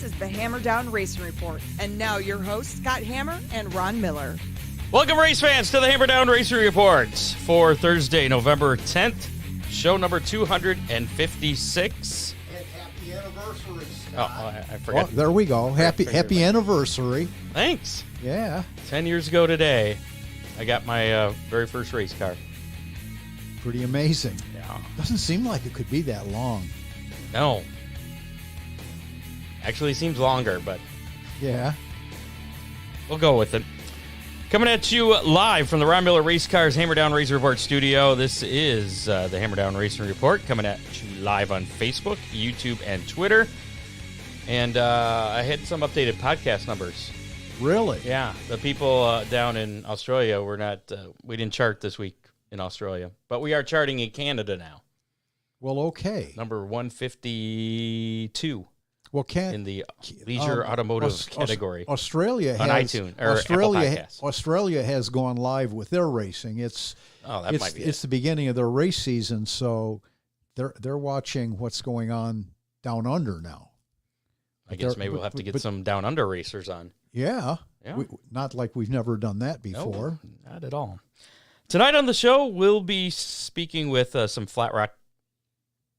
is the Hammer Down Racing Report. And now your hosts, Scott Hammer and Ron Miller. Welcome, race fans, to the Hammer Down Racing Report for Thursday, November 10th, show number 256. And happy anniversary, Oh, Scott. I forgot. Oh, there we go. Happy anniversary. Thanks. Yeah. 10 years ago today, I got my very first race car. Pretty amazing. Yeah. Doesn't seem like it could be that long. No. Actually, seems longer, but Yeah. we'll go with it. Coming at you live from the Ron Miller Race Cars Hammer Down Racing Report studio. This is the Hammer Down Racing Report coming at you live on Facebook, YouTube, and Twitter. And I had some updated podcast numbers. Really? Yeah, the people down in Australia were not. We didn't chart this week in Australia, but we are charting in Canada now. Well, okay. Number 152 Well, in the leisure automotive category. Australia on has iTunes or Apple Podcasts. Australia has gone live with their racing. It's the beginning of their race season, so they're watching what's going on down under now. I guess maybe we'll have to get some down under racers on. Yeah. Yeah. Not like we've never done that before. No, not at all. Tonight on the show, we'll be speaking with some Flat Rock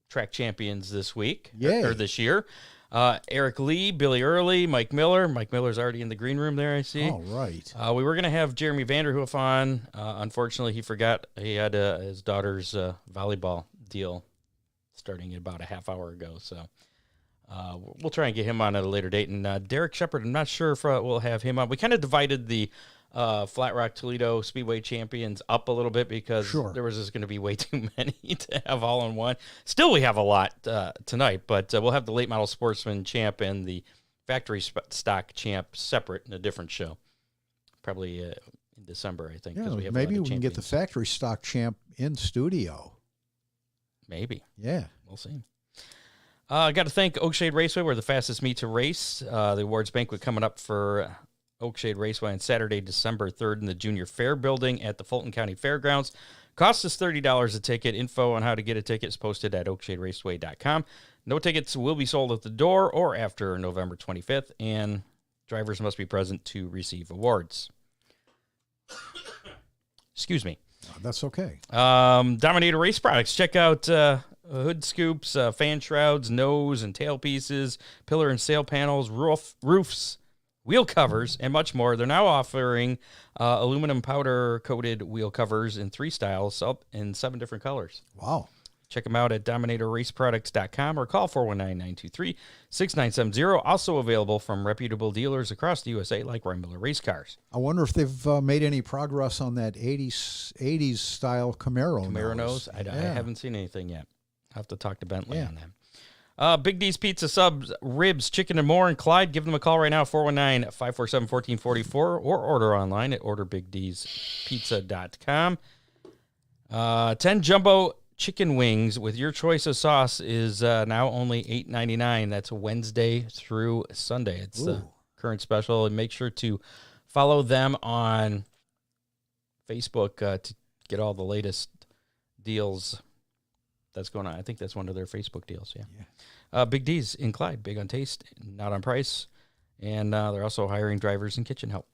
track champions this week, or this year. Eric Lee, Billy Early, Mike Miller. Mike Miller's already in the green room there, I see. All right. We were going to have Jeremy Vanderhoof on. Unfortunately, he forgot he had his daughter's volleyball deal starting about a half hour ago. So we'll try and get him on at a later date. And Derek Shepard, I'm not sure if we'll have him on. We kind of divided the Flat Rock Toledo Speedway champions up a little bit because there was just going to be way too many to have all in one. Still, we have a lot tonight, but we'll have the late model sportsman champ and the factory stock champ separate in a different show. Probably in December, I think. Yeah, we have maybe we can get the factory stock champ in studio. Maybe. Yeah. We'll see. I got to thank Oakshade Raceway. We're the fastest meet to race. The awards banquet coming up for Oakshade Raceway on Saturday, December 3rd in the Junior Fair building at the Fulton County Fairgrounds. Costs us $30 a ticket. Info on how to get a ticket is posted at oakshaderaceway.com. No tickets will be sold at the door or after November 25th, and drivers must be present to receive awards. Excuse me. That's okay. Dominator Race Products. Check out hood scoops, fan shrouds, nose and tail pieces, pillar and sail panels, roofs, wheel covers, and much more. They're now offering aluminum powder-coated wheel covers in 3 styles in 7 different colors. Wow. Check them out at dominatorraceproducts.com or call 419-923-6970. Also available from reputable dealers across the USA like Ron Miller Race Cars. I wonder if they've made any progress on that 80s style Camaro nose. I haven't seen anything yet. I'll have to talk to Bentley on that. Big D's Pizza Subs, Ribs, Chicken, and more in Clyde. Give them a call right now, 419-547-1444, or order online at orderbigdspizza.com. 10 jumbo chicken wings with your choice of sauce is now only $8.99. That's Wednesday through Sunday. It's the current special. And make sure to follow them on Facebook to get all the latest deals that's going on. I think that's one of their Facebook deals, yeah. Big D's in Clyde, big on taste, not on price. And they're also hiring drivers and kitchen help.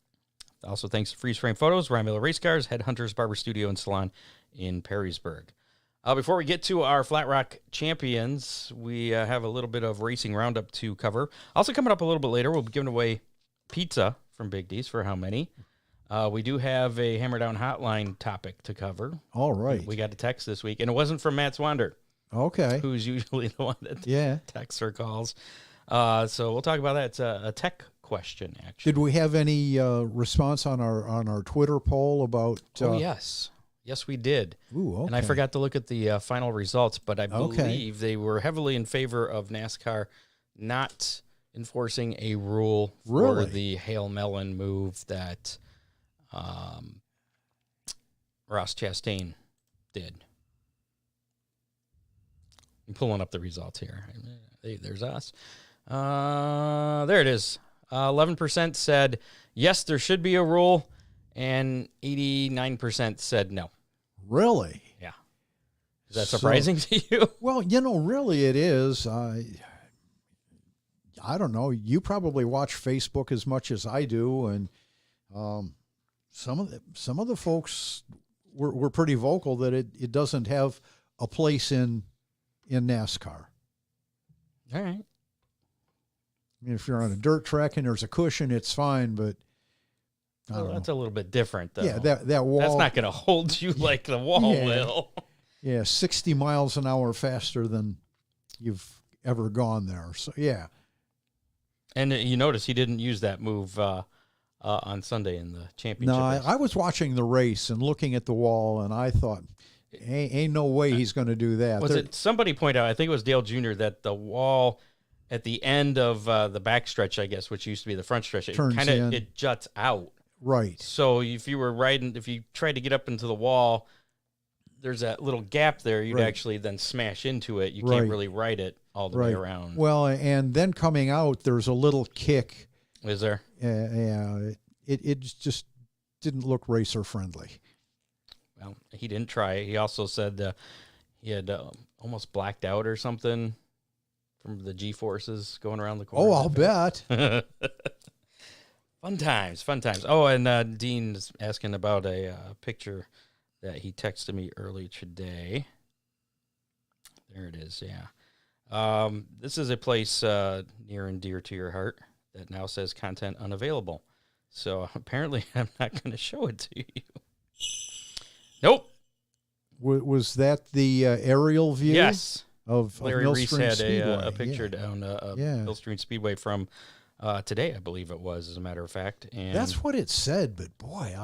Also, thanks to Freeze Frame Photos, Ron Miller Race Cars, Headhunters Barber Studio and Salon in Perrysburg. Before we get to our Flat Rock champions, we have a little bit of racing roundup to cover. Also coming up a little bit later, we'll be giving away pizza from Big D's for how many. We do have a Hammer Down Hotline topic to cover. All right. We got a text this week, and it wasn't from Matt Swander. Okay. Who's usually the one that texts or calls. So we'll talk about that. It's a tech question, actually. Did we have any response on our Twitter poll about... Oh, yes. Yes, we did. Ooh, okay. And I forgot to look at the final results, but I believe they were heavily in favor of NASCAR not enforcing a rule for the Hail Melon move that Ross Chastain did. I'm pulling up the results here. There's us. There it is. 11% said, yes, there should be a rule, and 89% said no. Really? Yeah. Is that surprising to you? Well, really it is. I don't know. You probably watch Facebook as much as I do, and some of the folks were pretty vocal that it doesn't have a place in NASCAR. All right. I mean, if you're on a dirt track and there's a cushion, it's fine, but That's a little bit different, though. Yeah, that wall. That's not going to hold you like the wall will. Yeah, 60 miles an hour faster than you've ever gone there. So, yeah. And you notice he didn't use that move on Sunday in the championship. No, race. I was watching the race and looking at the wall, and I thought, ain't no way he's going to do that. Was it somebody pointed out, I think it was Dale Jr., that the wall at the end of the back stretch, I guess, which used to be the front stretch, it juts out. Right. So if you tried to get up into the wall, there's that little gap there. You'd actually then smash into it. You can't really ride it all the way around. Well, and then coming out, there's a little kick. Is there? Yeah. It just didn't look racer friendly. Well, he didn't try it. He also said he had almost blacked out or something from the G-forces going around the corner. Oh, I'll bet. Fun times. Oh, and Dean's asking about a picture that he texted me earlier today. There it is, yeah. This is a place near and dear to your heart that now says content unavailable. So apparently I'm not going to show it to you. Nope. Was that the aerial view? Yes. Of Larry Reese had Speedway. a picture down Millstream Speedway from today, I believe it was, as a matter of fact. And that's what it said, but boy,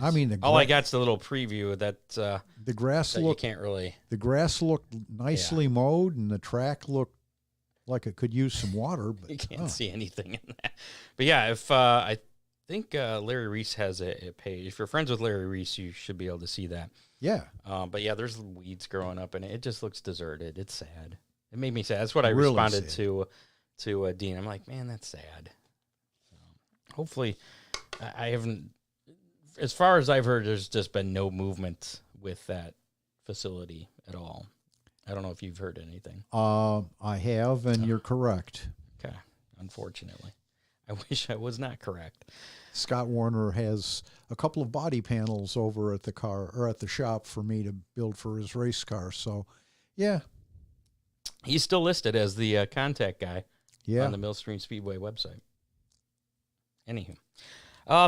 I mean, all I got's the little preview that the grass you can't really. The grass looked nicely mowed, and the track looked like it could use some water. But you can't see anything in that. But yeah, if I think Larry Reese has a page. If you're friends with Larry Reese, you should be able to see that. Yeah. But yeah, there's weeds growing up, and it just looks deserted. It's sad. It made me sad. That's what I really responded sad. to Dean. I'm like, man, that's sad. Hopefully, I haven't. As far as I've heard, there's just been no movement with that facility at all. I don't know if you've heard anything. I have, and you're correct. Okay. Unfortunately. I wish I was not correct. Scott Warner has a couple of body panels over at the car or at the shop for me to build for his race car. So, yeah. He's still listed as the contact guy on the Millstream Speedway website. Anywho.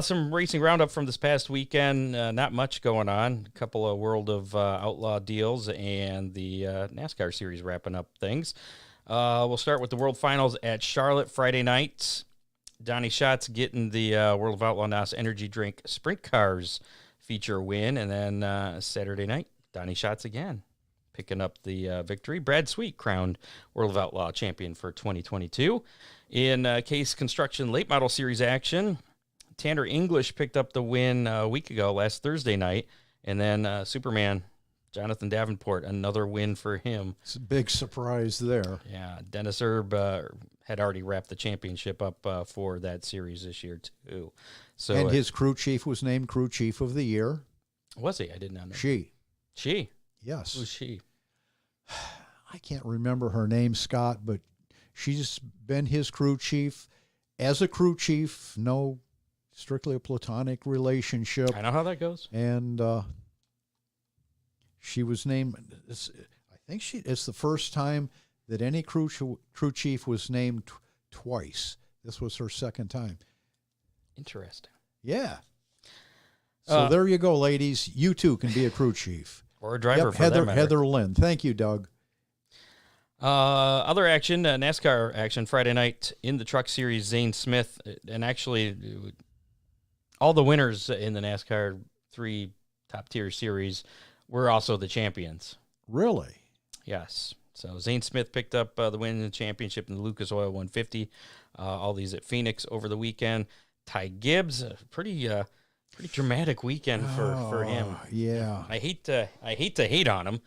Some racing roundup from this past weekend. Not much going on. A couple of World of Outlaw deals and the NASCAR series wrapping up things. We'll start with the World Finals at Charlotte Friday night. Donnie Schatz getting the World of Outlaw NOS Energy Drink Sprint Cars feature win. And then Saturday night, Donnie Schatz again picking up the victory. Brad Sweet crowned World of Outlaw champion for 2022. In Case Construction Late Model Series action, Tanner English picked up the win a week ago, last Thursday night. And then Superman, Jonathan Davenport, another win for him. It's a big surprise there. Yeah, Dennis Erb had already wrapped the championship up for that series this year, too. So, and his crew chief was named crew chief of the year. Was he? I did not know. She. Yes. Who's she? I can't remember her name, Scott, but she's been his crew chief. As a crew chief, no, strictly a platonic relationship. I know how that goes. And she was named, I think it's the first time that any crew chief was named twice. This was her second time. Interesting. Yeah. So there you go, ladies. You too can be a crew chief. Or a driver for that matter. Heather Lynn. Thank you, Doug. Other action, NASCAR action Friday night in the Truck Series, Zane Smith, and actually all the winners in the NASCAR 3 top-tier series were also the champions. Really? Yes. So Zane Smith picked up the win in the championship in the Lucas Oil 150. All these at Phoenix over the weekend. Ty Gibbs, a pretty dramatic weekend for him. Yeah. I hate to hate on him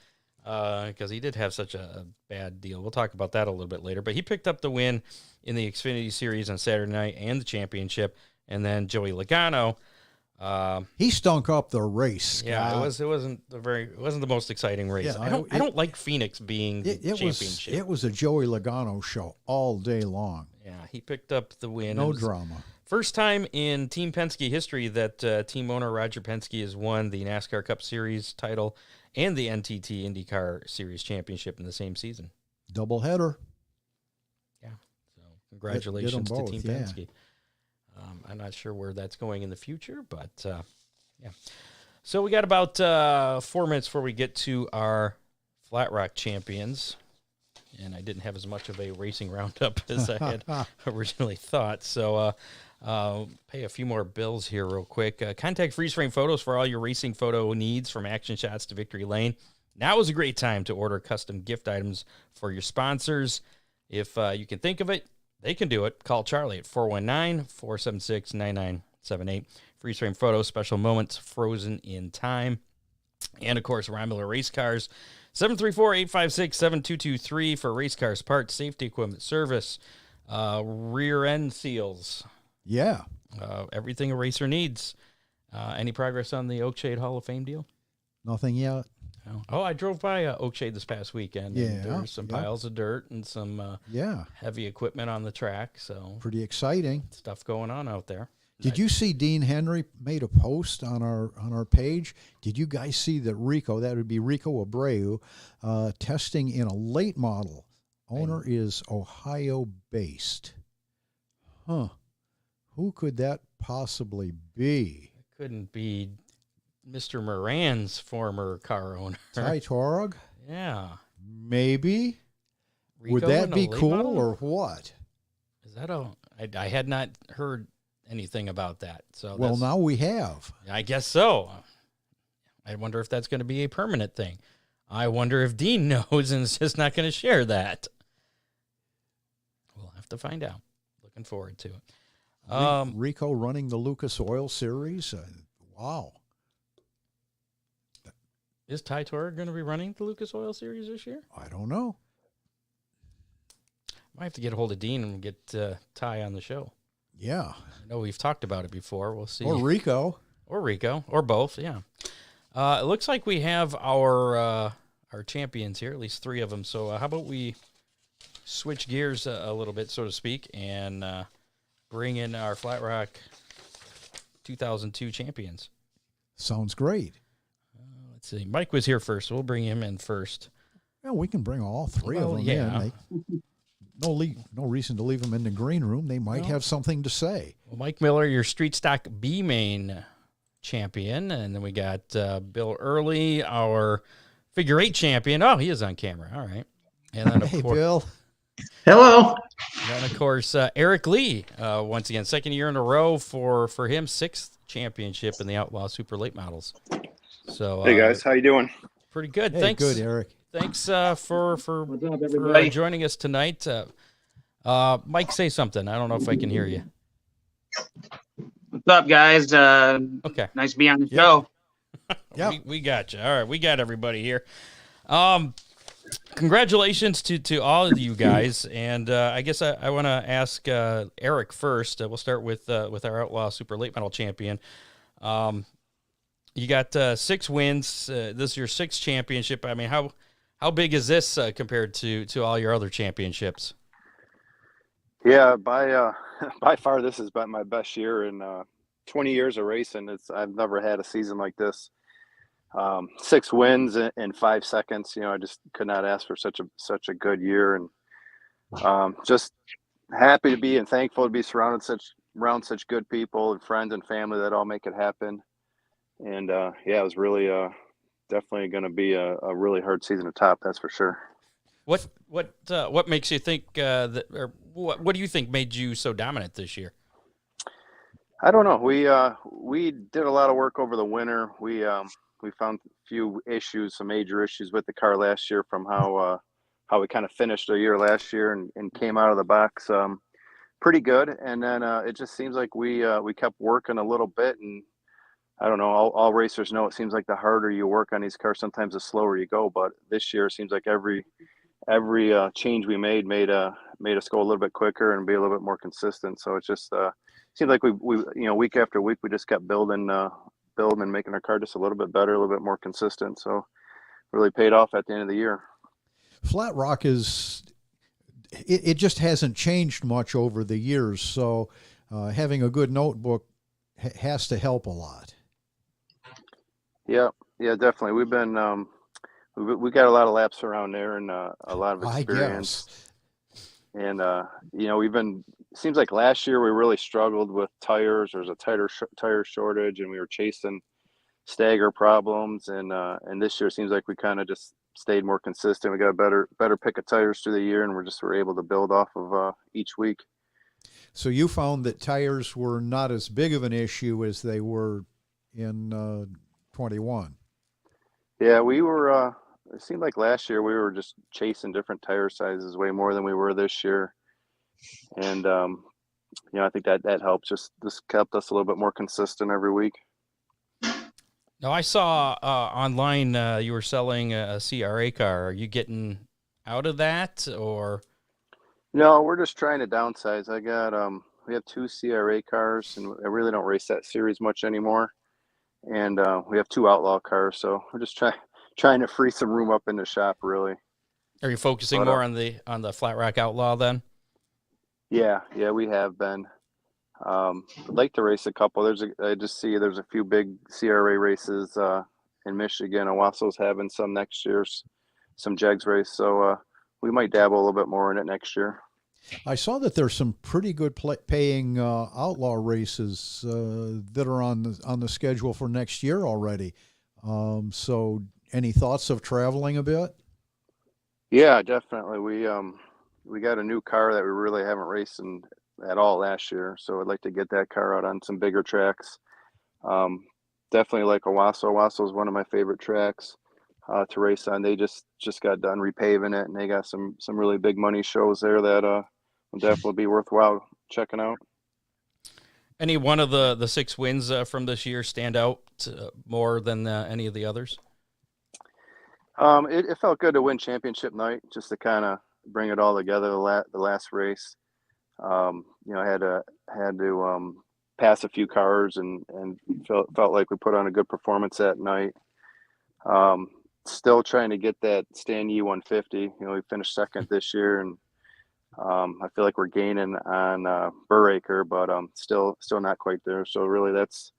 because he did have such a bad deal. We'll talk about that a little bit later. But he picked up the win in the Xfinity Series on Saturday night and the championship. And then Joey Logano He stunk up the race. Yeah, Scott. it wasn't the most exciting race. Yeah, I don't like Phoenix being the championship. It was a Joey Logano show all day long. Yeah, he picked up the win. No drama. First time in Team Penske history that team owner Roger Penske has won the NASCAR Cup Series title and the NTT IndyCar Series championship in the same season. Doubleheader. Yeah, so congratulations both, to Team yeah. Penske. I'm not sure where that's going in the future, but yeah. So we got about 4 minutes before we get to our Flat Rock champions. And I didn't have as much of a racing roundup as I had originally thought. So pay a few more bills here real quick. Contact Freeze Frame Photos for all your racing photo needs, from action shots to victory lane. Now is a great time to order custom gift items for your sponsors. If you can think of it, they can do it. Call Charlie at 419-476-9978. Freeze Frame Photos, special moments frozen in time. And, of course, Romular Race Cars. 734-856-7223 for race cars, parts, safety equipment, service, rear end seals. Yeah. Everything a racer needs. Any progress on the Oakshade Hall of Fame deal? Nothing yet. Oh, I drove by Oakshade this past weekend. Yeah, And there were some piles of dirt and some heavy equipment on the track. So pretty exciting stuff going on out there. Did you see Dean Henry made a post on our page? Did you guys see that Rico, that would be Rico Abreu, testing in a late model? Owner is Ohio-based. Huh. Who could that possibly be? It couldn't be Mr. Moran's former car owner. Ty Torog? Yeah. Maybe. Rico Would that be cool model? or what? Is that I had not heard anything about that. So well, now we have. I guess so. I wonder if that's going to be a permanent thing. I wonder if Dean knows and is just not going to share that. We'll have to find out. Looking forward to it. Rico running the Lucas Oil Series. Wow. Is Ty Torre going to be running the Lucas Oil Series this year? I don't know. Might have to get a hold of Dean and get Ty on the show. Yeah. I know we've talked about it before. We'll see. Or Rico. Or both, yeah. It looks like we have our champions here, at least three of them. So how about we switch gears a little bit, so to speak, and bring in our Flat Rock 2002 champions. Sounds great. Let's see. Mike was here first, so we'll bring him in first. Well, we can bring all three of them in. No reason to leave them in the green room. They might have something to say. Well, Mike Miller, your street stock B main champion, and then we got Bill Early, our figure eight champion. Oh, he is on camera. All right. And then Hey, Bill. Hello. And then of course Eric Lee, once again, second year in a row for him, sixth championship in the Outlaw Super Late Models. So Hey guys, how you doing? pretty good. Hey, Thanks. good, Eric. Thanks for What's up, everybody? joining us tonight. Mike, say something. I don't know if I can hear you. What's up, guys? Okay. Nice to be on the show. Yep. We got you. All right, we got everybody here. Congratulations to all of you guys, and I guess I want to ask Eric first. We'll start with our Outlaw Super Late Model champion. You got 6 wins. This is your 6th championship. I mean, how big is this compared to all your other championships? Yeah, by far this has been my best year in 20 years of racing. I've never had a season like this. 6 wins in 5 seconds. You know, I just could not ask for such a good year, and just happy to be and thankful to be surrounded around such good people and friends and family that all make it happen. And it was really definitely going to be a really hard season to top. That's for sure. What makes you think that, or what do you think made you so dominant this year? I don't know. We did a lot of work over the winter. We found a few issues, some major issues with the car last year from how we kind of finished the year last year and came out of the box pretty good. And then it just seems like we kept working a little bit, and I don't know. All racers know it seems like the harder you work on these cars, sometimes the slower you go. But this year it seems like every change we made us go a little bit quicker and be a little bit more consistent. So it just seemed like we week after week we just kept building and making our car just a little bit better, a little bit more consistent. So really paid off at the end of the year. Flat Rock it just hasn't changed much over the years. So having a good notebook has to help a lot. Yeah, definitely. We've been we got a lot of laps around there and a lot of experience. And we've been. Seems like last year we really struggled with tires. There was a tire shortage, and we were chasing stagger problems. And this year it seems like we kind of just stayed more consistent. We got a better pick of tires through the year, and we're able to build off of each week. So you found that tires were not as big of an issue as they were in 21. Yeah, we were. It seemed like last year we were just chasing different tire sizes way more than we were this year, and I think that helped. This kept us a little bit more consistent every week. Now I saw online you were selling a CRA car. Are you getting out of that, or? No, we're just trying to downsize. I got we have 2 CRA cars, and I really don't race that series much anymore. And we have 2 outlaw cars, so we're just trying to free some room up in the shop. Really. Are you focusing more on the Flat Rock Outlaw then? Yeah, we have been. I'd like to race a couple. I just see there's a few big CRA races in Michigan. Owasso's having some next year, some Jegs race. So we might dabble a little bit more in it next year. I saw that there's some pretty good paying outlaw races that are on the schedule for next year already. So any thoughts of traveling a bit? Yeah, definitely. We got a new car that we really haven't raced at all last year, so I'd like to get that car out on some bigger tracks. Definitely like Owasso. Owasso is one of my favorite tracks to race on. They just got done repaving it, and they got some really big money shows there that will definitely be worthwhile checking out. Any one of the 6 wins from this year stand out more than any of the others? It felt good to win championship night, just to kind of bring it all together. The last race, I had to pass a few cars and felt like we put on a good performance that night. Still trying to get that Stan Yee 150. We finished second this year, and I feel like we're gaining on Burraker, but still not quite there. So really, that's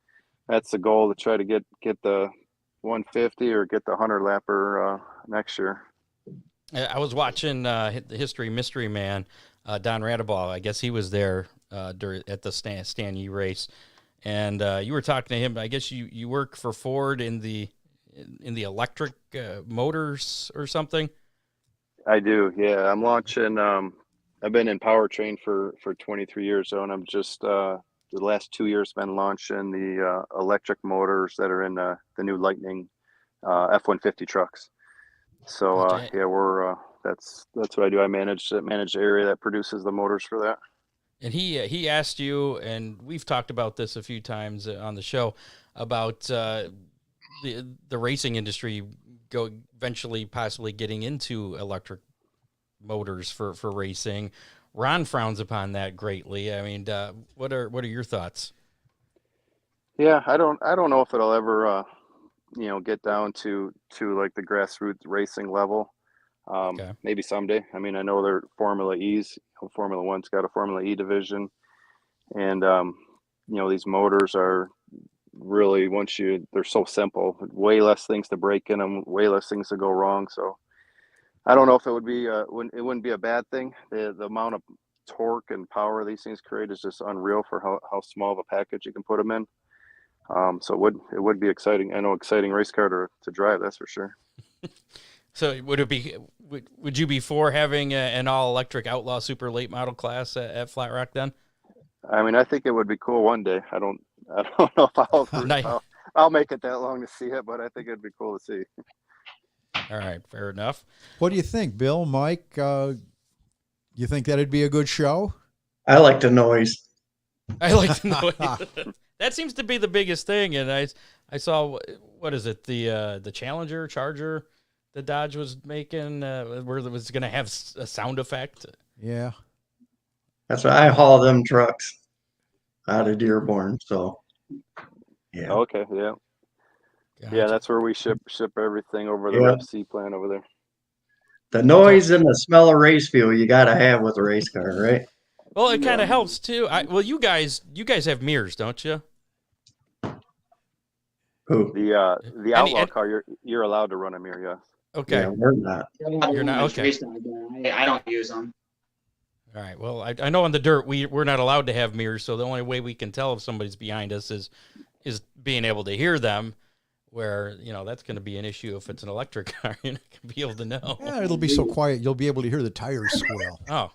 the goal, to try to get the 150 or get the 100 lapper next year. I was watching the History Mystery Man, Don Radeball. I guess he was there at the Stan Yee race, and you were talking to him. I guess you work for Ford in the electric motors or something. I do, yeah. I'm launching. I've been in powertrain for 23 years, and I'm just the last 2 years been launching the electric motors that are in the new Lightning F-150 trucks. So we're that's what I do. I manage the area that produces the motors for that. And he asked you, and we've talked about this a few times on the show, about the racing industry eventually possibly getting into electric motors for racing. Ron frowns upon that greatly. I mean, what are your thoughts? Yeah, I don't know if it'll ever get down to like the grassroots racing level. Okay. Maybe someday. I mean, I know they're Formula E's. Formula One's got a Formula E division, and these motors are really, they're so simple. Way less things to break in them, way less things to go wrong. So I don't know if it would be it wouldn't be a bad thing. The amount of torque and power these things create is just unreal for how small of a package you can put them in. So it would be exciting. I know, exciting race car to drive, that's for sure. So would you be for having an all electric Outlaw super late model class at Flat Rock then? I mean, I think it would be cool one day. I don't know if I'll make it that long to see it, but I think it'd be cool to see. All right, fair enough. What do you think, Bill, Mike? You think that'd be a good show? I like the noise. I like the noise. That seems to be the biggest thing. And I saw, what is it, the Charger the Dodge was making, where it was going to have a sound effect. Yeah. That's why I haul them trucks. out of Dearborn. So, yeah. Okay, yeah. Gotcha. Yeah, that's where we ship everything over the Yeah. Ref C plant over there. The noise and the smell of race fuel you got to have with a race car, right? Well, it kind of helps too. Well, you guys have mirrors, don't you? Who? The outlaw car, you're allowed to run a mirror, yes. Okay. Yeah, we're not. You're not okay. I don't use them. All right. Well, I know on the dirt we're not allowed to have mirrors, so the only way we can tell if somebody's behind us is being able to hear them. Where that's going to be an issue if it's an electric car. You're not going to be able to know. Yeah, it'll be so quiet you'll be able to hear the tires squeal. Oh, all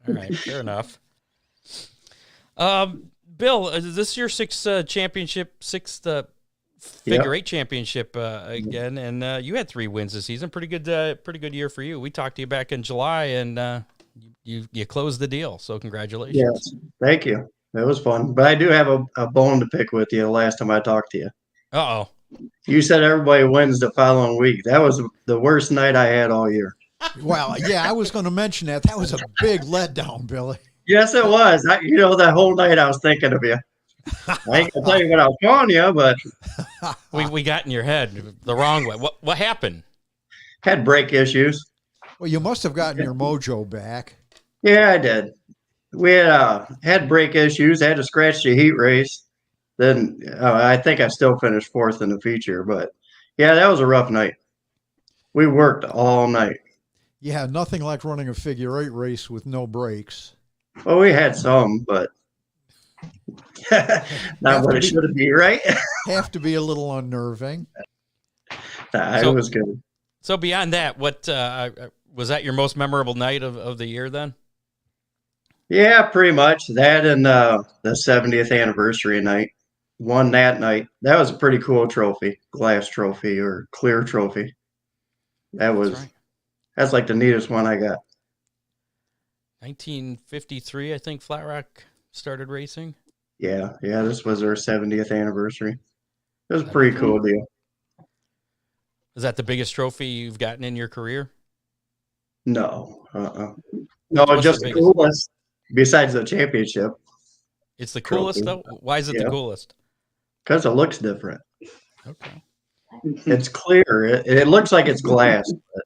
right, fair enough. Bill, is this your sixth figure eight championship again? And you had 3 wins this season. Pretty good year for you. We talked to you back in July, and you closed the deal. So congratulations. Yes, thank you. It was fun, but I do have a bone to pick with you. The last time I talked to you. Uh-oh. You said everybody wins the following week. That was the worst night I had all year. Well, yeah, I was going to mention that. That was a big letdown, Billy. Yes, it was. That whole night I was thinking of you. I ain't gonna tell you what I was calling you, but we got in your head the wrong way. What happened? Had brake issues. Well, you must have gotten your mojo back. Yeah, I did. We had brake issues. Had to scratch the heat race. Then I think I still finished 4th in the feature, but yeah, that was a rough night. We worked all night. Yeah, nothing like running a figure 8 race with no brakes. Well, we had some, but not what it should be, right? Have to be a little unnerving. It was good. So beyond that, what was that your most memorable night of the year then? Yeah, pretty much. That and the 70th anniversary night. Won that night. That was a pretty cool trophy, glass trophy or clear trophy. That's like the neatest one I got. 1953, I think Flat Rock started racing. Yeah, this was our 70th anniversary. It was a pretty cool deal. Is that the biggest trophy you've gotten in your career? No, no, just the coolest. Besides the championship. It's the coolest though? Why is it the coolest? Because it looks different. Okay. It's clear. It looks like it's glass. But...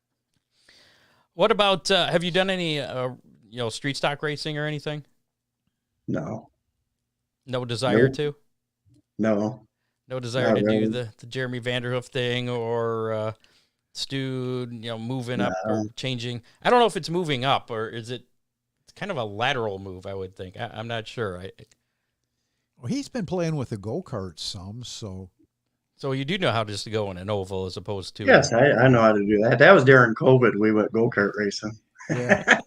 What about, have you done any, street stock racing or anything? No. No desire to? No. No desire to do the Jeremy Vanderhoof thing or Stu, moving up or changing. I don't know if it's moving up or is it kind of a lateral move, I would think. I'm not sure. Well, he's been playing with the go-kart some, so. So you do know how just to go in an oval as opposed to. Yes, I know how to do that. That was during COVID. We went go-kart racing. Yeah.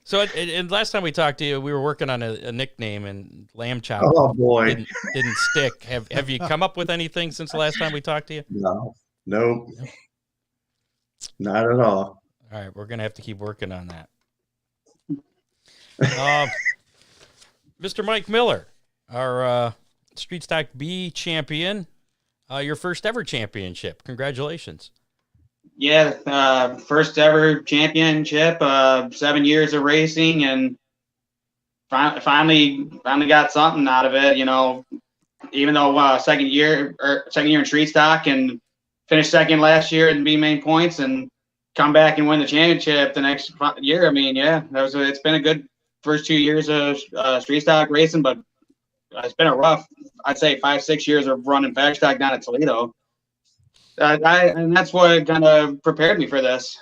So and last time we talked to you, we were working on a nickname, and Lamb Chop. Oh boy, didn't stick. Have you come up with anything since the last time we talked to you? No, nope, not at all. All right, we're gonna have to keep working on that. Mr. Mike Miller, our Street Stock B champion, your first ever championship. Congratulations. Yeah, first ever championship, 7 years of racing, and finally got something out of it. Even though second year in street stock and finished second last year in B main points and come back and win the championship the next year. I mean, yeah, it's been a good first 2 years of street stock racing, but it's been a rough, I'd say 5-6 years of running factory stock down at Toledo. And that's what kind of prepared me for this.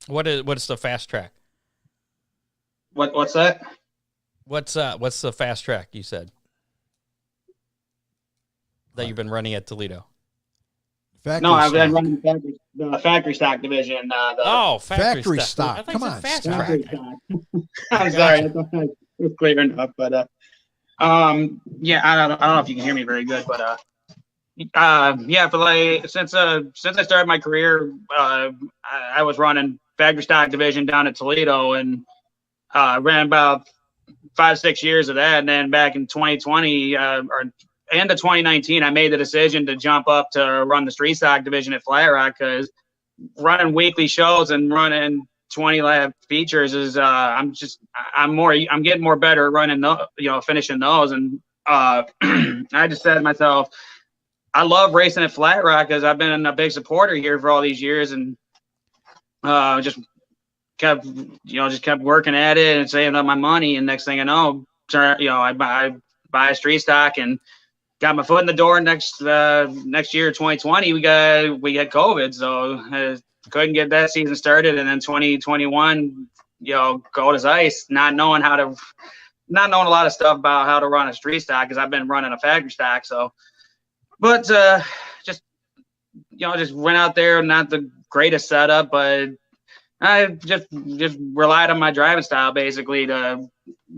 What's the fast track? What's that? What's the fast track you said that you've been running at Toledo? I've been running the factory stock division. Factory stock. Come on, fast track. Gotcha. I'm sorry, I thought it was clear enough, but I don't know if you can hear me very good, but for since I started my career, I was running factory stock division down at Toledo and ran about 5-6 years of that, and then back in 2020 or end of 2019, I made the decision to jump up to run the street stock division at Flat Rock because running weekly shows and running 20 lap features is I'm getting more better at running finishing those. And I just said to myself, I love racing at Flat Rock because I've been a big supporter here for all these years, and just kept working at it and saving up my money. And next thing I know, I buy a street stock and got my foot in the door. Next year, 2020, we had COVID, so I couldn't get that season started. And then 2021, cold as ice, not knowing a lot of stuff about how to run a street stock because I've been running a factory stock. So, but just went out there, not the greatest setup, but I just relied on my driving style basically to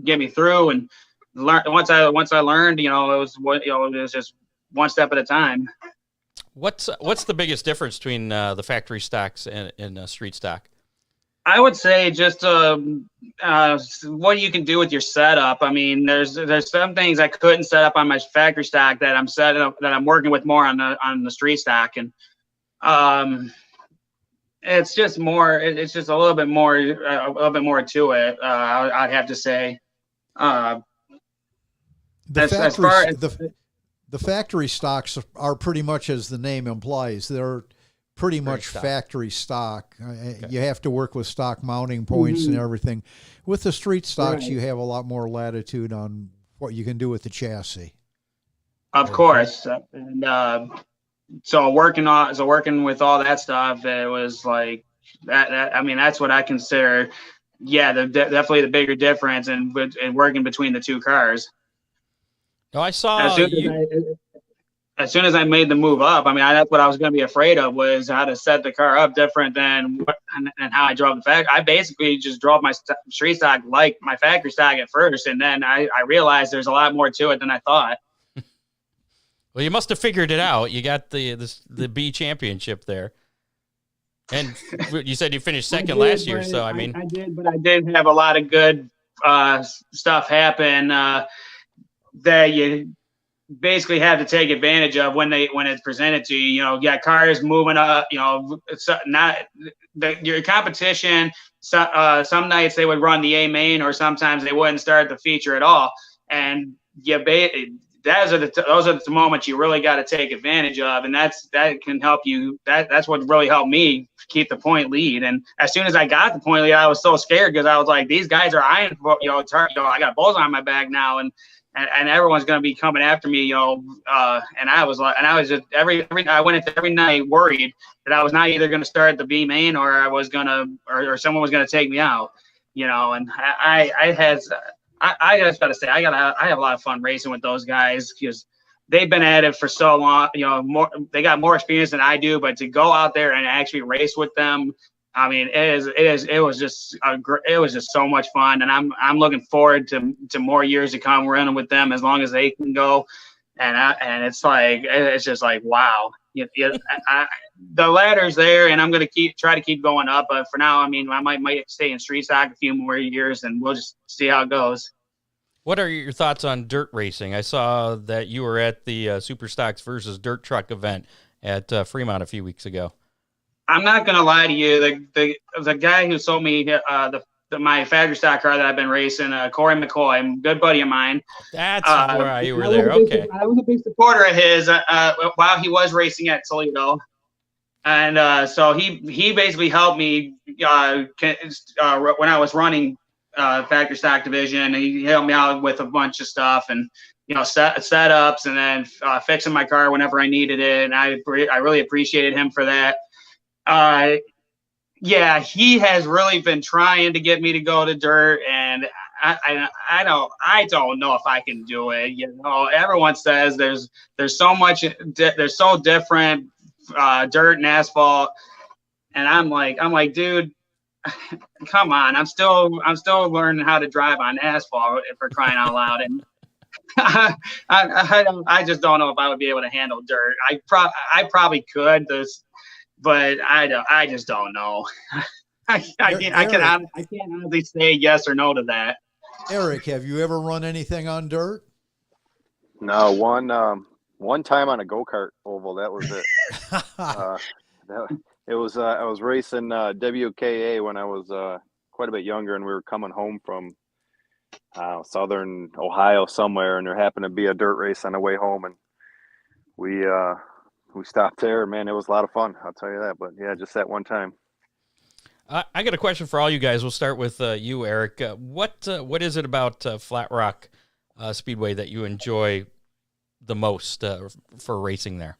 get me through. And once I learned, it was just one step at a time. What's the biggest difference between the factory stocks and street stock? I would say just what you can do with your setup. I mean, there's some things I couldn't set up on my factory stock that I'm working with more on the street stock, and it's just more. It's just a little bit more to it. I'd have to say. The factory stocks are pretty much as the name implies. They're pretty much factory stock. Okay. You have to work with stock mounting points and everything. With the street stocks, you have a lot more latitude on what you can do with the chassis. Of course. And so working with all that stuff, it was like that. I mean, that's what I consider, definitely the bigger difference in working between the two cars. No, I saw as soon as I made the move up. I mean, that's what I was going to be afraid of, was how to set the car up different than how I drove the factory. I basically just drove my street stock like my factory stock at first, and then I realized there's a lot more to it than I thought. Well, you must have figured it out. You got the B championship there, and you said you finished second last year. So I mean, I did have a lot of good stuff happen that you basically have to take advantage of when it's presented to you. You got cars moving up. It's not your competition. Some nights they would run the A main, or sometimes they wouldn't start the feature at all. And those are the moments you really got to take advantage of, and that can help you. That's what really helped me keep the point lead. And as soon as I got the point lead, I was so scared because I was like, these guys are eyeing, I got balls on my back now, and everyone's going to be coming after me, and I was just I went into every night worried that I was not either going to start the B main or I was going to, or someone was going to take me out, and I just got to say, I have a lot of fun racing with those guys because they've been at it for so long, they got more experience than I do, but to go out there and actually race with them, I mean, it was just so much fun, and I'm looking forward to more years to come running with them as long as they can go, and it's just like wow, the ladder's there, and I'm gonna try to keep going up, but for now, I mean, I might stay in street stock a few more years, and we'll just see how it goes. What are your thoughts on dirt racing? I saw that you were at the Super Stocks versus Dirt Truck event at Fremont a few weeks ago. I'm not gonna lie to you. The guy who sold me my factory stock car that I've been racing, Corey McCoy, a good buddy of mine. That's why you were there. Okay. I was a big supporter of his while he was racing at Toledo, and so he basically helped me when I was running factory stock division. He helped me out with a bunch of stuff and setups, and then fixing my car whenever I needed it, and I really appreciated him for that. He has really been trying to get me to go to dirt, and I don't know if I can do it. Everyone says there's so much, they're so different, dirt and asphalt, and I'm like, dude, come on, I'm still learning how to drive on asphalt, for crying out loud, and I just don't know if I would be able to handle dirt. I probably could. But I just don't know. I can't honestly say yes or no to that. Eric, have you ever run anything on dirt? No, one time on a go-kart oval. That was it. It was I was racing WKA when I was quite a bit younger, and we were coming home from southern Ohio somewhere, and there happened to be a dirt race on the way home, and we stopped there. Man, it was a lot of fun. I'll tell you that. But yeah, just that one time. I got a question for all you guys. We'll start with you, Eric. What is it about Flat Rock Speedway that you enjoy the most for racing there?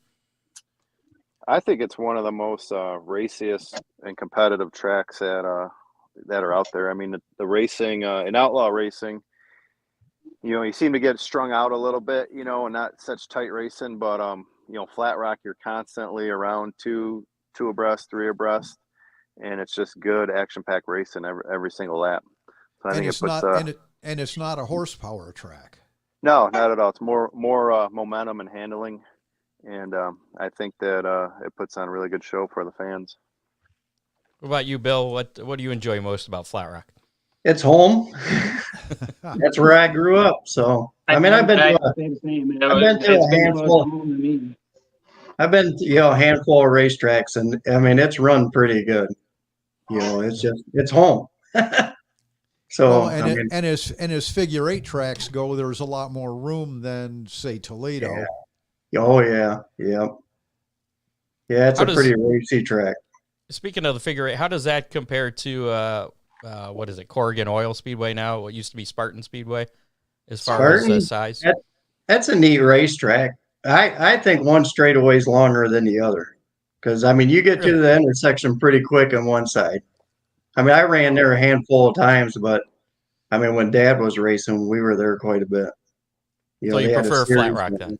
I think it's one of the most raciest and competitive tracks that are out there. I mean, the racing in outlaw racing, you seem to get strung out a little bit, and not such tight racing. But Flat Rock, you're constantly around two abreast, three abreast, and it's just good action-packed racing every single lap. So I think it puts and it's not a horsepower track. No, not at all. It's more momentum and handling. And I think that it puts on a really good show for the fans. What about you, Bill? What do you enjoy most about Flat Rock? It's home. That's where I grew up. So I've been to a handful. I've been to a handful of racetracks, and I mean it's run pretty good. It's home. So well, as figure eight tracks go, there's a lot more room than say Toledo. Yeah. Oh yeah, yeah. It's a pretty racy track. Speaking of the figure eight, how does that compare to what is it, Corrigan Oil Speedway now? What used to be Spartan Speedway, as far as size? That's a neat racetrack. I think one straightaway is longer than the other, because I mean you get to the intersection pretty quick on one side. I mean I ran there a handful of times, but I mean when Dad was racing, we were there quite a bit. So you prefer Flat Rock then?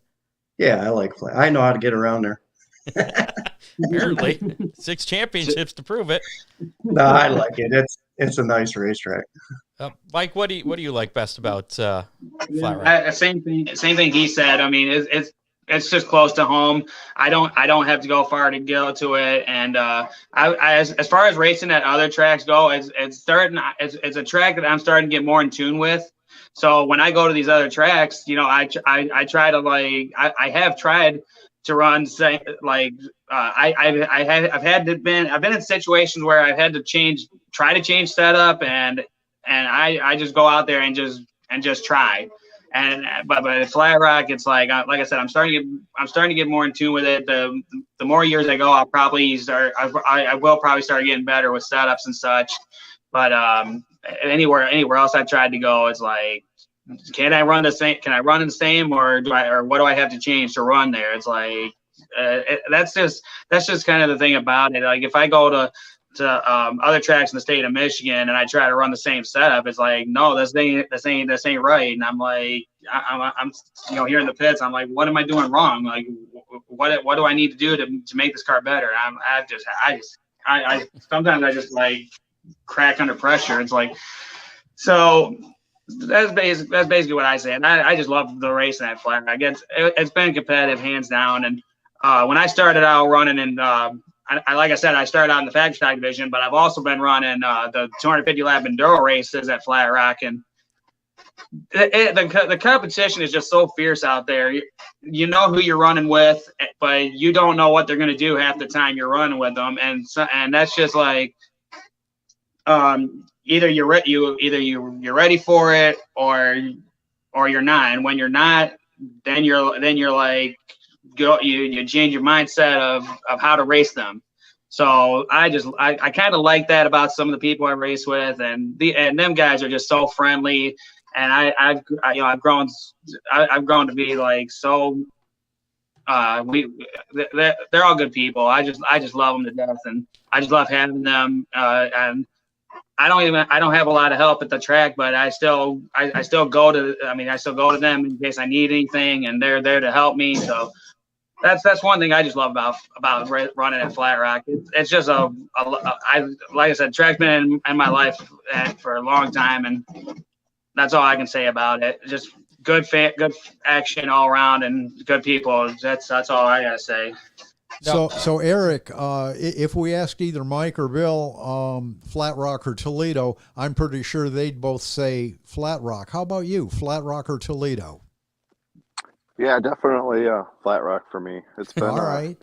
Yeah, I like Flat. I know how to get around there. Apparently, 6 championships to prove it. No, I like it. It's a nice racetrack. Mike, what do you like best about Flat Rock? Same thing he said. I mean, it's just close to home. I don't have to go far to go to it. And as far as racing at other tracks go, it's a track that I'm starting to get more in tune with. So when I go to these other tracks, I try to I have tried to run I've been in situations where I've had to try to change setup and I just go out there and just try. But at Flat Rock, it's like I said, I'm starting to get more in tune with it. The more years I go, I will probably start getting better with setups and such. But anywhere else I've tried to go, it's like, can I run the same? Can I run in the same, or what do I have to change to run there? It's like that's just kind of the thing about it. Like if I go to other tracks in the state of Michigan and I try to run the same setup, it's like, no, this ain't right. And I'm like, I'm here in the pits, I'm like, what am I doing wrong? Like, what do I need to do to make this car better? I sometimes I just like crack under pressure. It's like, so that's basically what I say. And I just love the racing at Flat Rock. It's been competitive, hands down. And when I started out running in, like I said, I started out in the factory stock division, but I've also been running the 250 lap enduro races at Flat Rock. And the competition is just so fierce out there. You know who you're running with, but you don't know what they're going to do half the time you're running with them. And that's just like, either you're ready for it or you're not. And when you're not, then you're like, you change your mindset of how to race them. So I kind of like that about some of the people I race with, and them guys are just so friendly. And I've grown to be like so. They're all good people. I just love them to death, and I just love having them. And I don't have a lot of help at the track, but I still go to them in case I need anything, and they're there to help me. So that's one thing I just love about running at Flat Rock. It's just like I said, track's been in my life for a long time, and that's all I can say about it. Just good action all around and good people. That's all I gotta say. So Eric, if we asked either Mike or Bill, Flat Rock or Toledo, I'm pretty sure they'd both say Flat Rock. How about you, Flat Rock or Toledo? Yeah, definitely Flat Rock for me. It's been All right.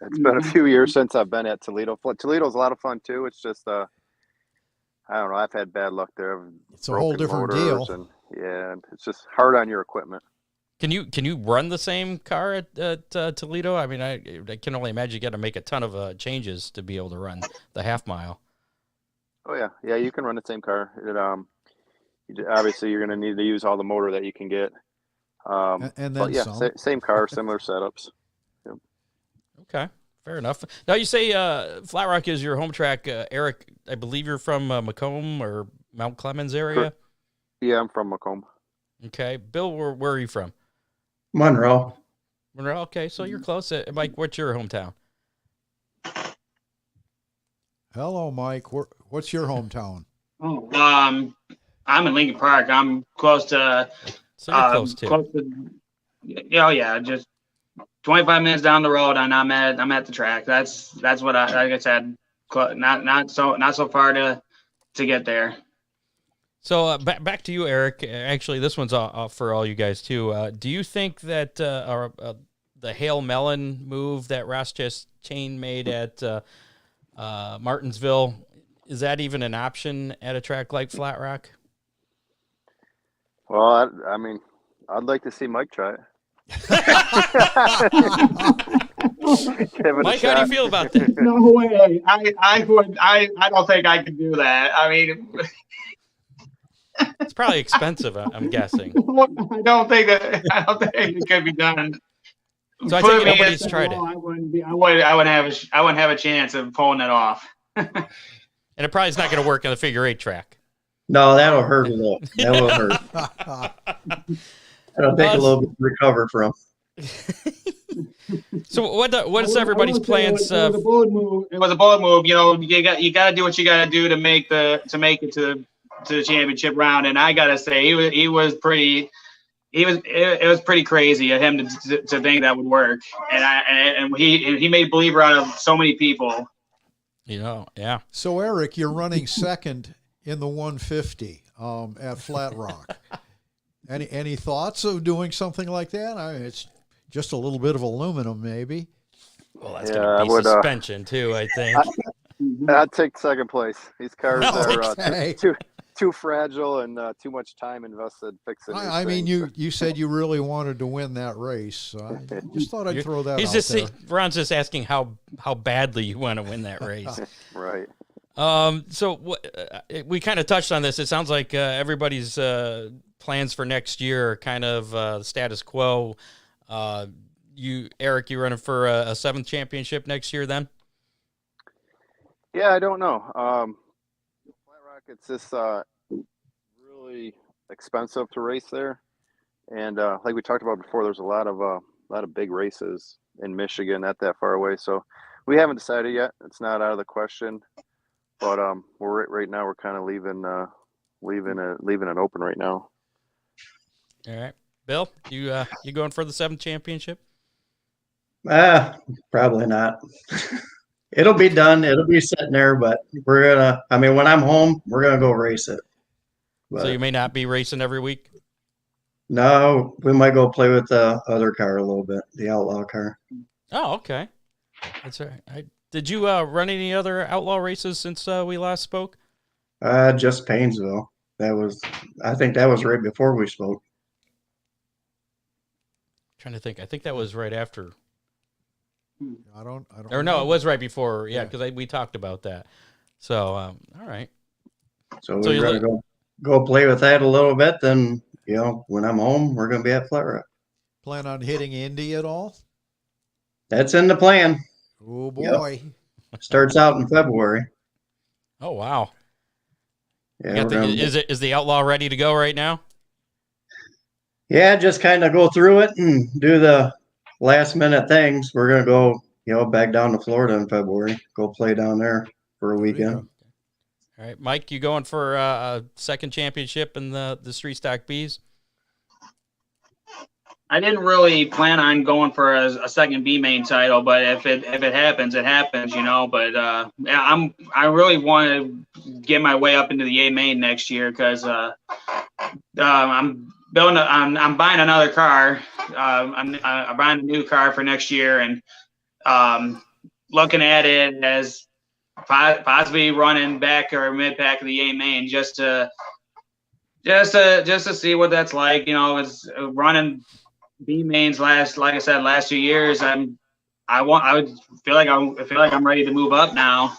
it's been a few years since I've been at Toledo. Toledo's a lot of fun too. It's just I don't know. I've had bad luck there. I've It's a whole broken different motors deal. and yeah, it's just hard on your equipment. Can you run the same car at Toledo? I mean, I can only imagine you got to make a ton of changes to be able to run the half mile. Oh yeah, you can run the same car. Obviously you're going to need to use all the motor that you can get. And then but yeah, some. same car, similar setups. Yep. Okay, fair enough. Now you say Flat Rock is your home track. Eric, I believe you're from Macomb or Mount Clemens area. Yeah, I'm from Macomb. Okay, Bill, where are you from? Monroe. Monroe. Okay, so you're close. Mike, what's your hometown? Hello, Mike. What's your hometown? Oh, I'm in Lincoln Park. I'm close to. So you're close too. Oh yeah, just 25 minutes down the road, and I'm at the track. That's what like I said. Not so far to get there. So back to you, Eric. Actually, this one's for all you guys too. Do you think that the Hail Melon move that Ross Chastain made at Martinsville, is that even an option at a track like Flat Rock? Well, I mean, I'd like to see Mike try it. Mike, how do you feel about that? No way. I don't think I could do that. I mean, it's probably expensive, I'm guessing. I don't think it could be done. So I think nobody's tried it. I wouldn't have a chance of pulling it off. And it probably is not going to work on the figure 8 track. No, that'll hurt a little. That will hurt. It'll take a little bit to recover from. So what is everybody's plans? It was a bold move. It was a bold move. You know, you got to do what you got to do to make it to the championship round. And I gotta say, it was pretty crazy of him to think that would work. And he made a believer out of so many people. You know, yeah. So Eric, you're running second in the 150 at Flat Rock. Any thoughts of doing something like that? I mean, it's just a little bit of aluminum, maybe. Well, that's going to be suspension too, I think. I'd take second place. These cars Okay. are too fragile and too much time invested fixing. I mean, you said you really wanted to win that race. So I just thought I'd throw that out there. Ron's just asking how badly you want to win that race. Right. So we kind of touched on this. It sounds like everybody's plans for next year are kind of the status quo. Eric, you running for a 7th championship next year then? Yeah, I don't know. Flat Rock, it's just really expensive to race there, and like we talked about before, there's a lot of big races in Michigan, not that far away. So we haven't decided yet. It's not out of the question, but we're right now we're kind of leaving it open right now. All right, Bill, you going for the 7th championship? Probably not. It'll be done. It'll be sitting there, but we're gonna. I mean, when I'm home, we're gonna go race it. But so you may not be racing every week. No, we might go play with the other car a little bit, the outlaw car. Oh, okay. That's all right. Did you run any other outlaw races since we last spoke? Just Paynesville. I think that was right before we spoke. Trying to think. I think that was right after. I don't. Or no, it was right before. Yeah, because we talked about that. So, all right. So we're gonna go play with that a little bit. Then when I'm home, we're gonna be at Flat Rock. Plan on hitting Indy at all? That's in the plan. Oh boy! Yep. Starts out in February. Oh wow! Yeah. Is the outlaw ready to go right now? Yeah, just kind of go through it and do the last minute things. We're gonna go, back down to Florida in February. Go play down there for a weekend. All right, Mike, you going for a 2nd championship in the Street Stock Bs? I didn't really plan on going for a 2nd B main title, but if it happens, it happens, But I really want to get my way up into the A main next year because I'm I'm buying another car. I'm buying a new car for next year, and looking at it as possibly running back or mid pack of the A main just to see what that's like. You know, it's running B mains like I said, last 2 years. I would feel like I'm ready to move up now.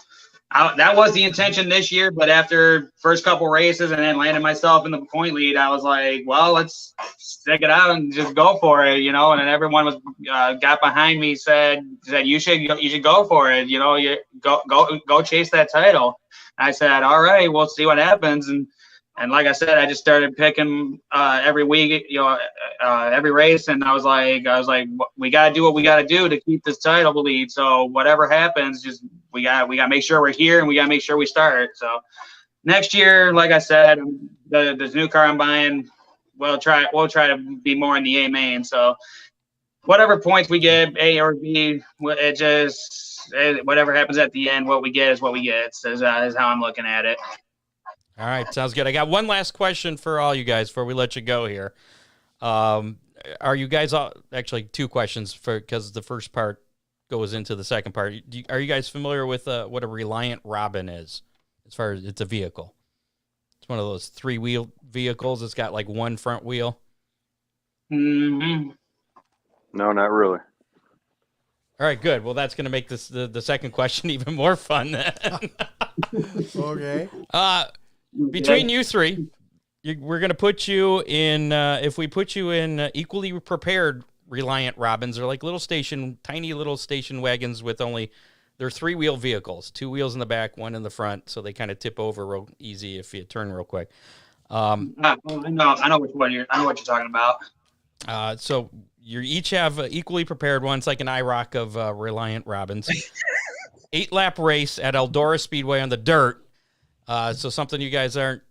That was the intention this year, but after first couple races and then landing myself in the point lead, I was like, well, let's stick it out and just go for it, you know. And then everyone was got behind me, said you should go for it, you know, you go chase that title. And I said, all right, we'll see what happens. And like I said, I just started picking every week, you know, every race, and I was like, we got to do what we got to do to keep this title lead. So whatever happens, just we got to make sure we're here, and we got to make sure we start. So next year, like I said, this new car I'm buying, we'll try to be more in the A main. So whatever points we get, A or B, whatever happens at the end, what we get is what we get. Is how I'm looking at it. All right, sounds good. I got one last question for all you guys before we let you go here. Are you guys actually two questions because the first part goes into the second part. Are you guys familiar with what a Reliant Robin is as far as it's a vehicle? It's one of those 3-wheel vehicles. It's got like one front wheel. Mm-hmm. No, not really. All right, good. Well, that's going to make this the second question even more fun then. Okay. Between you three, we're going to put you in, if we put you in equally prepared Reliant Robins, they're like tiny little station wagons with they're 3-wheel vehicles, 2 wheels in the back, 1 in the front, so they kind of tip over real easy if you turn real quick. I know which one you're talking about. So you each have equally prepared ones, like an IROC of Reliant Robins. 8-lap race at Eldora Speedway on the dirt. So something you guys aren't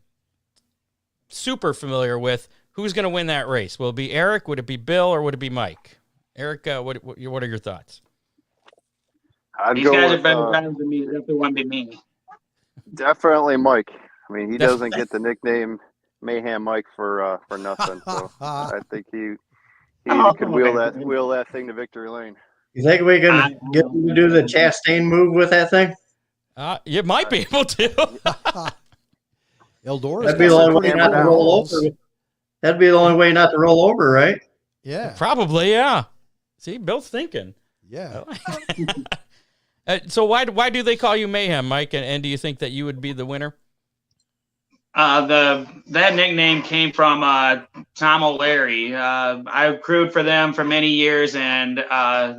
super familiar with. Who's going to win that race? Will it be Eric? Would it be Bill? Or would it be Mike? Eric, what are your thoughts? These guys are better drivers than me. Definitely won't be me. Definitely Mike. I mean, he doesn't get the nickname Mayhem Mike for nothing. So I think he could wheel that thing to victory lane. You think we can get him to do the Chastain move with that thing? You might be able to. Eldora. That'd be the only way not to roll over. That'd be the only way not to roll over, right? Yeah. Probably, yeah. See, Bill's thinking. Yeah. So why do they call you Mayhem, Mike? And do you think that you would be the winner? That nickname came from Tom O'Leary. I crewed for them for many years, and I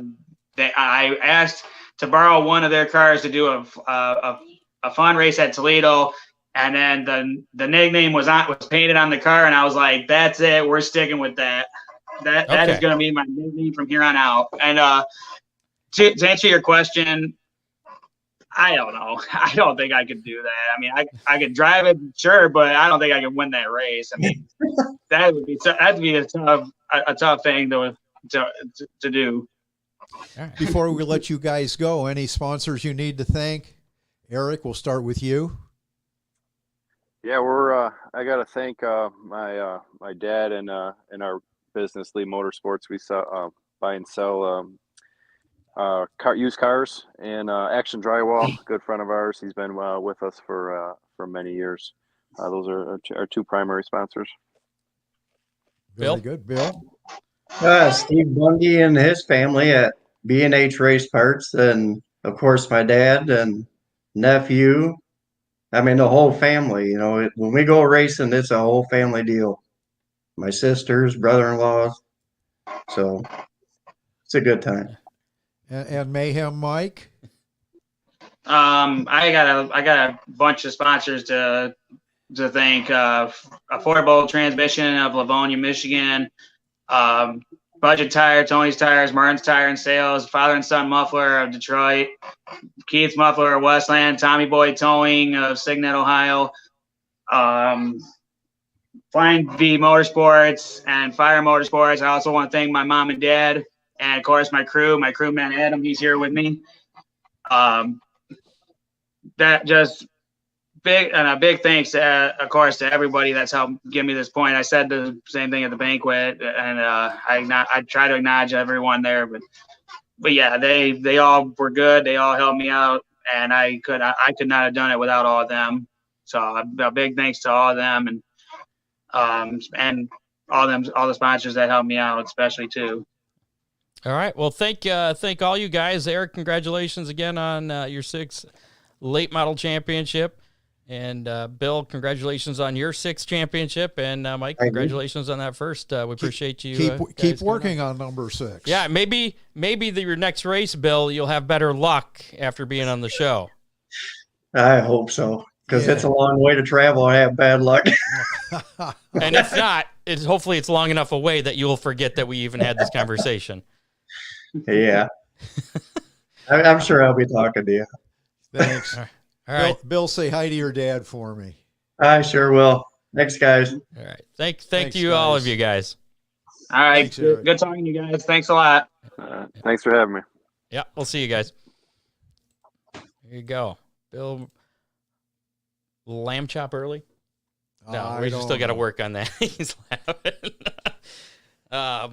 asked to borrow one of their cars to do a fun race at Toledo, and then the nickname was painted on the car, and I was like, "That's it. We're sticking with that. That is going to be my nickname from here on out." And to answer your question, I don't know. I don't think I could do that. I mean, I could drive it, sure, but I don't think I could win that race. I mean, that'd be a tough thing to do. Right. Before we let you guys go, any sponsors you need to thank? Eric, we'll start with you. Yeah, I got to thank my dad and our business, Lee Motorsports. We buy and sell used cars, and Action Drywall, good friend of ours. He's been with us for many years. Those are our two primary sponsors. Bill? Very good, Bill. Steve Bundy and his family at B&H Race Parts, and of course my dad and nephew. I mean, the whole family. You know, when we go racing, it's a whole family deal. My sisters, brother-in-laws. So it's a good time. And Mayhem Mike. I got a bunch of sponsors to thank. Affordable Transmission of Livonia, Michigan. Budget Tire, Tony's Tires, Martin's Tire and Sales, Father and Son Muffler of Detroit, Keith's Muffler of Westland, Tommy Boy Towing of Signet, Ohio, Flying V Motorsports and Fire Motorsports. I also want to thank my mom and dad, and of course my crewman Adam. He's here with me. That just a big thanks, of course, to everybody that's helped give me this point. I said the same thing at the banquet, and I try to acknowledge everyone there, but yeah, they all were good. They all helped me out, and I could not have done it without all of them. So a big thanks to all of them, and all the sponsors that helped me out, especially too. All right. Well, thank all you guys. Eric, congratulations again on your 6th late model championship. And Bill, congratulations on your 6th championship. And Mike, congratulations on that first. We appreciate you. Keep working on number 6. Yeah, maybe your next race, Bill, you'll have better luck after being on the show. I hope so, because it's a long way to travel. I have bad luck. And if not, hopefully it's long enough away that you'll forget that we even had this conversation. Yeah. I'm sure I'll be talking to you. Thanks. All right. Bill, say hi to your dad for me. I sure will. Thanks, guys. All right. Thank you, guys. all of you guys. All right. Thanks, Eric. Good talking to you guys. Thanks a lot. Thanks for having me. Yeah, we'll see you guys. Here you go. Bill, lamb chop early? No, we still got to work on that. He's laughing.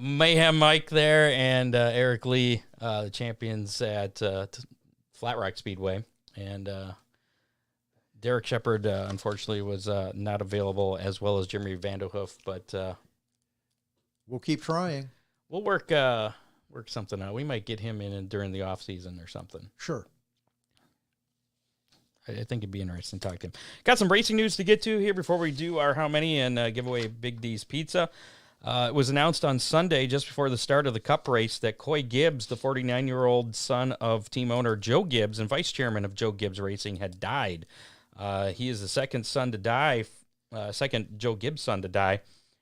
Mayhem Mike there and Eric Lee, the champions at Flat Rock Speedway. And Derek Shepard, unfortunately, was not available, as well as Jimmy Vanderhoof. But we'll keep trying. We'll work something out. We might get him in during the off season or something. Sure. I think it'd be interesting to talk to him. Got some racing news to get to here before we do our How Many and give away Big D's Pizza. It was announced on Sunday, just before the start of the Cup race, that Coy Gibbs, the 49-year-old son of team owner Joe Gibbs and vice chairman of Joe Gibbs Racing, had died. He is the second Joe Gibbs son to die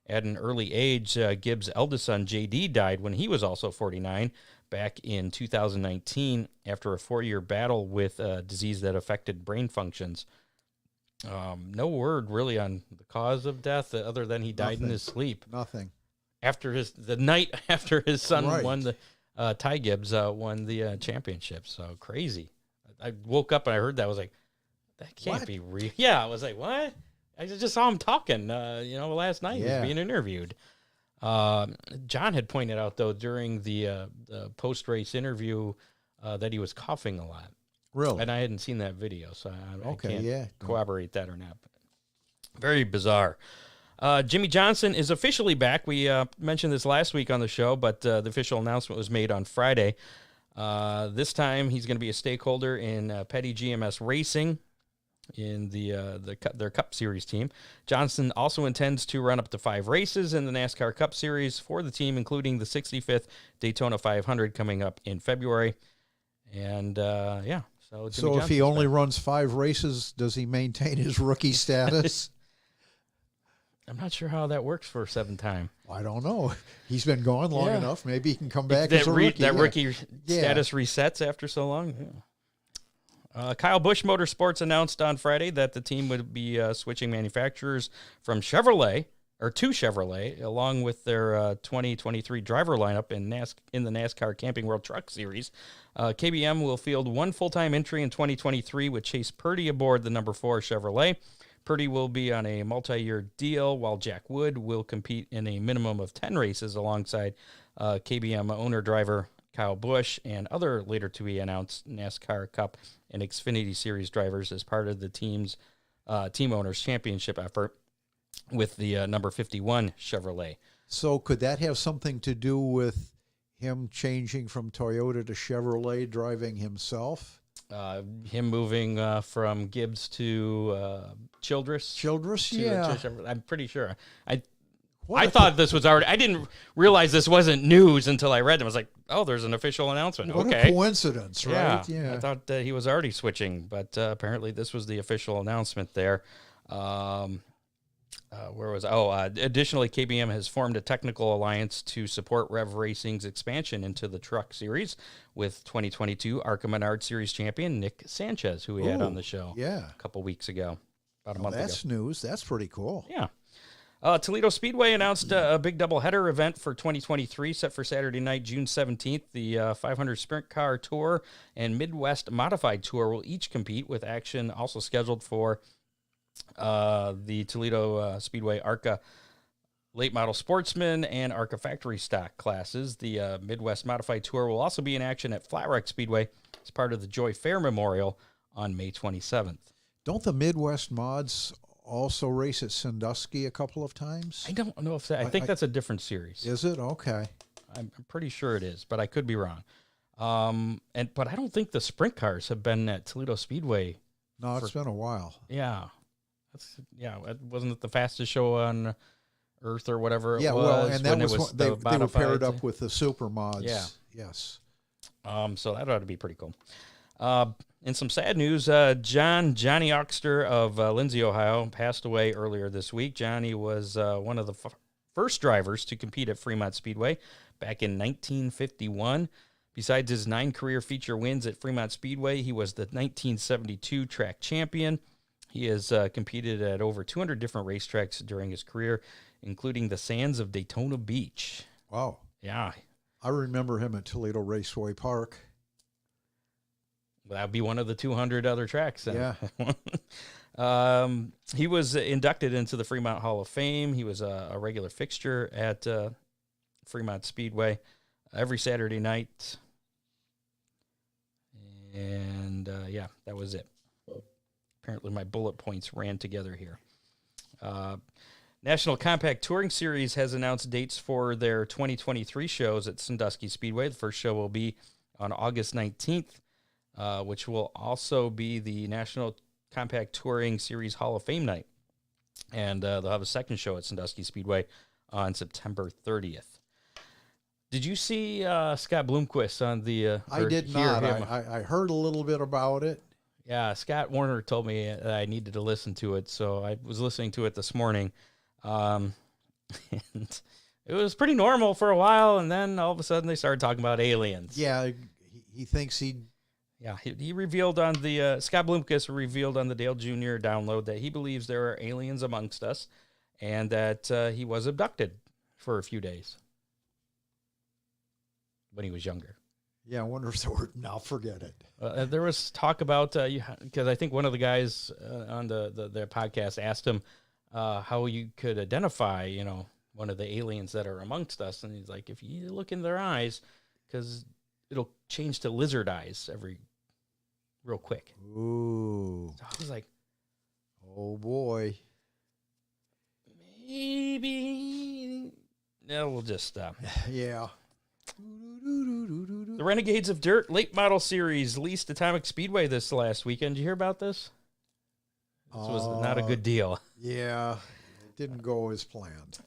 at an early age. Gibbs' eldest son, J.D., died when he was also 49 back in 2019 after a 4-year battle with a disease that affected brain functions. No word really on the cause of death other than he died in his sleep. Nothing. The night after his son won Ty Gibbs won the championship. So crazy. I woke up and I heard that. I was like, that can't be real. Yeah, I was like, what? I just saw him talking, last night. He was being interviewed. John had pointed out, though, during the post-race interview that he was coughing a lot. Really? And I hadn't seen that video, so I can't yeah. corroborate that or not. Very bizarre. Jimmy Johnson is officially back. We mentioned this last week on the show, but the official announcement was made on Friday. This time, he's going to be a stakeholder in Petty GMS Racing in their Cup Series team. Johnson also intends to run up to 5 races in the NASCAR Cup Series for the team, including the 65th Daytona 500 coming up in February. And, So if he only runs 5 races, does he maintain his rookie status? I'm not sure how that works for a 7-time. I don't know. He's been gone long enough. Maybe he can come back as a rookie. Rookie status resets after so long. Yeah. Kyle Busch Motorsports announced on Friday that the team would be switching manufacturers from Chevrolet to Chevrolet, along with their 2023 driver lineup in the NASCAR Camping World Truck Series. KBM will field 1 full-time entry in 2023 with Chase Purdy aboard the number 4 Chevrolet. Purdy will be on a multi-year deal, while Jack Wood will compete in a minimum of 10 races alongside KBM owner-driver Kyle Busch and other later-to-be-announced NASCAR Cup and Xfinity Series drivers as part of the team owners championship effort with the number 51 Chevrolet. So could that have something to do with him changing from Toyota to Chevrolet, driving himself? Him moving from Gibbs to Childress. Childress, I'm pretty sure. I thought this was already. I didn't realize this wasn't news until I read them. I was like, "Oh, there's an official announcement." What okay, a coincidence, right? Yeah. I thought that he was already switching, but apparently this was the official announcement there. Additionally, KBM has formed a technical alliance to support Rev Racing's expansion into the truck series with 2022 ARCA Menard Series champion Nick Sanchez, who we had on the show a couple weeks ago, about a month ago. That's news. That's pretty cool. Yeah. Toledo Speedway announced a big doubleheader event for 2023 set for Saturday night, June 17th. The 500 Sprint Car Tour and Midwest Modified Tour will each compete, with action also scheduled for the Toledo Speedway ARCA Late Model Sportsman and ARCA Factory Stock classes. The Midwest Modified Tour will also be in action at Flat Rock Speedway as part of the Joy Fair Memorial on May 27th. Don't the Midwest Mods also race at Sandusky a couple of times? I don't know if that, I think that's a different series. Is it? Okay. I'm pretty sure it is, but I could be wrong. But I don't think the sprint cars have been at Toledo Speedway. No, it's been a while. Yeah. Wasn't it the fastest show on Earth or whatever it was? Yeah, well, and that was the they were paired modifieds? up with the super mods. Yeah. Yes. So that ought to be pretty cool. In some sad news, Johnny Oxter of Lindsay, Ohio, passed away earlier this week. Johnny was one of the first drivers to compete at Fremont Speedway back in 1951. Besides his 9 career feature wins at Fremont Speedway, he was the 1972 track champion. He has competed at over 200 different racetracks during his career, including the sands of Daytona Beach. Wow. Yeah. I remember him at Toledo Raceway Park. That would be one of the 200 other tracks. Then. Yeah. He was inducted into the Fremont Hall of Fame. He was a regular fixture at Fremont Speedway every Saturday night. And, that was it. Apparently my bullet points ran together here. National Compact Touring Series has announced dates for their 2023 shows at Sandusky Speedway. The first show will be on August 19th. Which will also be the National Compact Touring Series Hall of Fame night. And they'll have a second show at Sandusky Speedway on September 30th. Did you see Scott Bloomquist on the... I did not. I heard a little bit about it. Yeah, Scott Warner told me that I needed to listen to it, so I was listening to it this morning. And it was pretty normal for a while, and then all of a sudden they started talking about aliens. Yeah, he thinks Yeah, he revealed on the, Scott Bloomquist revealed on the Dale Jr. download that he believes there are aliens amongst us and that he was abducted for a few days when he was younger. Yeah, I wonder if there were, now forget it. There was talk about, because I think one of the guys on the podcast asked him how you could identify, one of the aliens that are amongst us. And he's like, if you look in their eyes, because it'll change to lizard eyes real quick. Ooh. So I was like, oh boy. Maybe. No, we'll just stop. Yeah. The Renegades of Dirt Late Model Series leased Atomic Speedway this last weekend. Did you hear about this? This was not a good deal. Yeah. It didn't go as planned.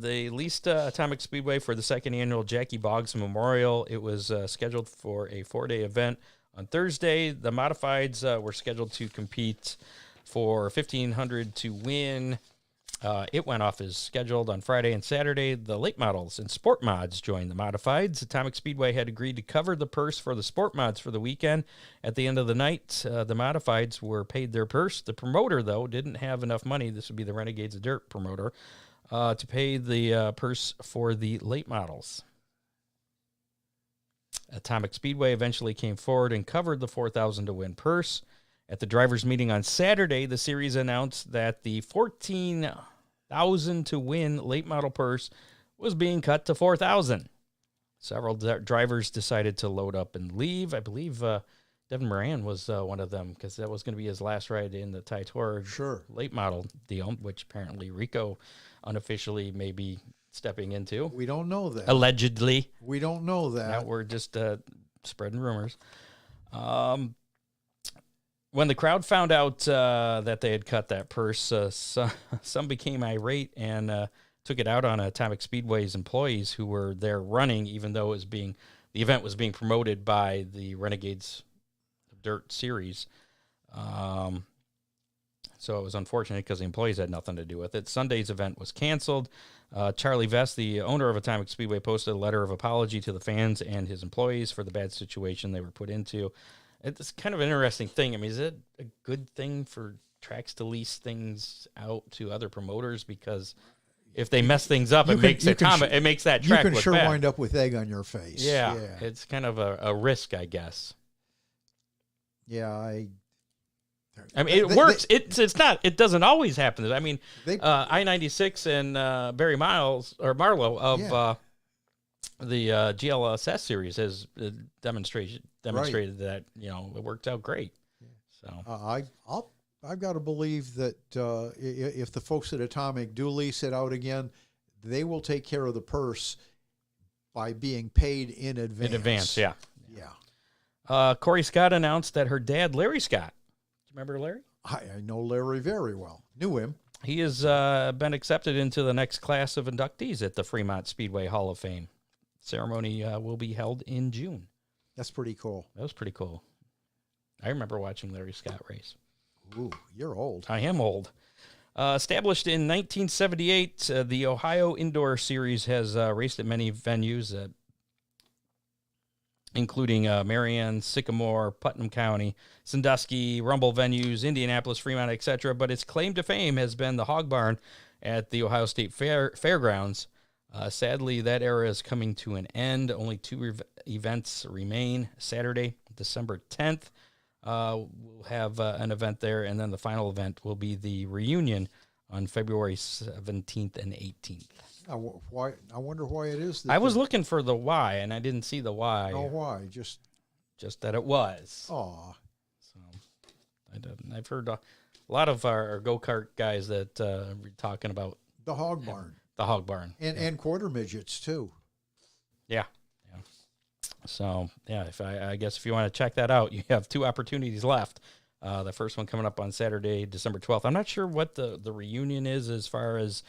They leased Atomic Speedway for the second annual Jackie Boggs Memorial. It was scheduled for a 4-day event. On Thursday, the Modifieds were scheduled to compete for $1,500 to win. It went off as scheduled on Friday and Saturday. The late models and sport mods joined the Modifieds. Atomic Speedway had agreed to cover the purse for the sport mods for the weekend. At the end of the night, the Modifieds were paid their purse. The promoter, though, didn't have enough money. This would be the Renegades of Dirt promoter to pay the purse for the late models. Atomic Speedway eventually came forward and covered the $4,000 to win purse. At the drivers' meeting on Saturday, the series announced that the $14,000 to win late model purse was being cut to $4,000. Several drivers decided to load up and leave. I believe Devin Moran was one of them because that was going to be his last ride in the Titour late model deal, which apparently Rico unofficially may be stepping into. We don't know that. Allegedly. We don't know that. Now we're just spreading rumors. When the crowd found out that they had cut that purse, some became irate and took it out on Atomic Speedway's employees who were there running, even though the event was being promoted by the Renegades Dirt Series. So it was unfortunate because the employees had nothing to do with it. Sunday's event was canceled. Charlie Vest, the owner of Atomic Speedway, posted a letter of apology to the fans and his employees for the bad situation they were put into. It's kind of an interesting thing. I mean, is it a good thing for tracks to lease things out to other promoters? Because if they mess things up, it makes that track you can look sure bad. wind up with egg on your face. Yeah, it's kind of a risk, I guess. Yeah, I mean, it works. It's not. It doesn't always happen. I mean, I-96 and Barry Miles or Marlowe of the GLSS series has demonstrated that it worked out great. So I've got to believe that if the folks at Atomic do lease it out again, they will take care of the purse by being paid in advance. In advance, yeah. Yeah. Corey Scott announced that her dad, Larry Scott, do you remember Larry? I know Larry very well. Knew him. He has been accepted into the next class of inductees at the Fremont Speedway Hall of Fame. Ceremony will be held in June. That's pretty cool. That was pretty cool. I remember watching Larry Scott race. Ooh, you're old. I am old. Established in 1978, the Ohio Indoor Series has raced at many venues, including Marion, Sycamore, Putnam County, Sandusky, Rumble venues, Indianapolis, Fremont, etc. But its claim to fame has been the Hog Barn at the Ohio State Fairgrounds. Sadly, that era is coming to an end. Only two events remain. Saturday, December 10th. We'll have an event there, and then the final event will be the reunion on February 17th and 18th. I wonder why it is. I was looking for the why, and I didn't see the why. Oh, why? Just that it was. Oh. So I've heard a lot of our go-kart guys that were talking about the Hog Barn. The Hog Barn. And quarter midgets, too. Yeah. So, I guess if you want to check that out, you have two opportunities left. The first one coming up on Saturday, December 12th. I'm not sure what the reunion is as far as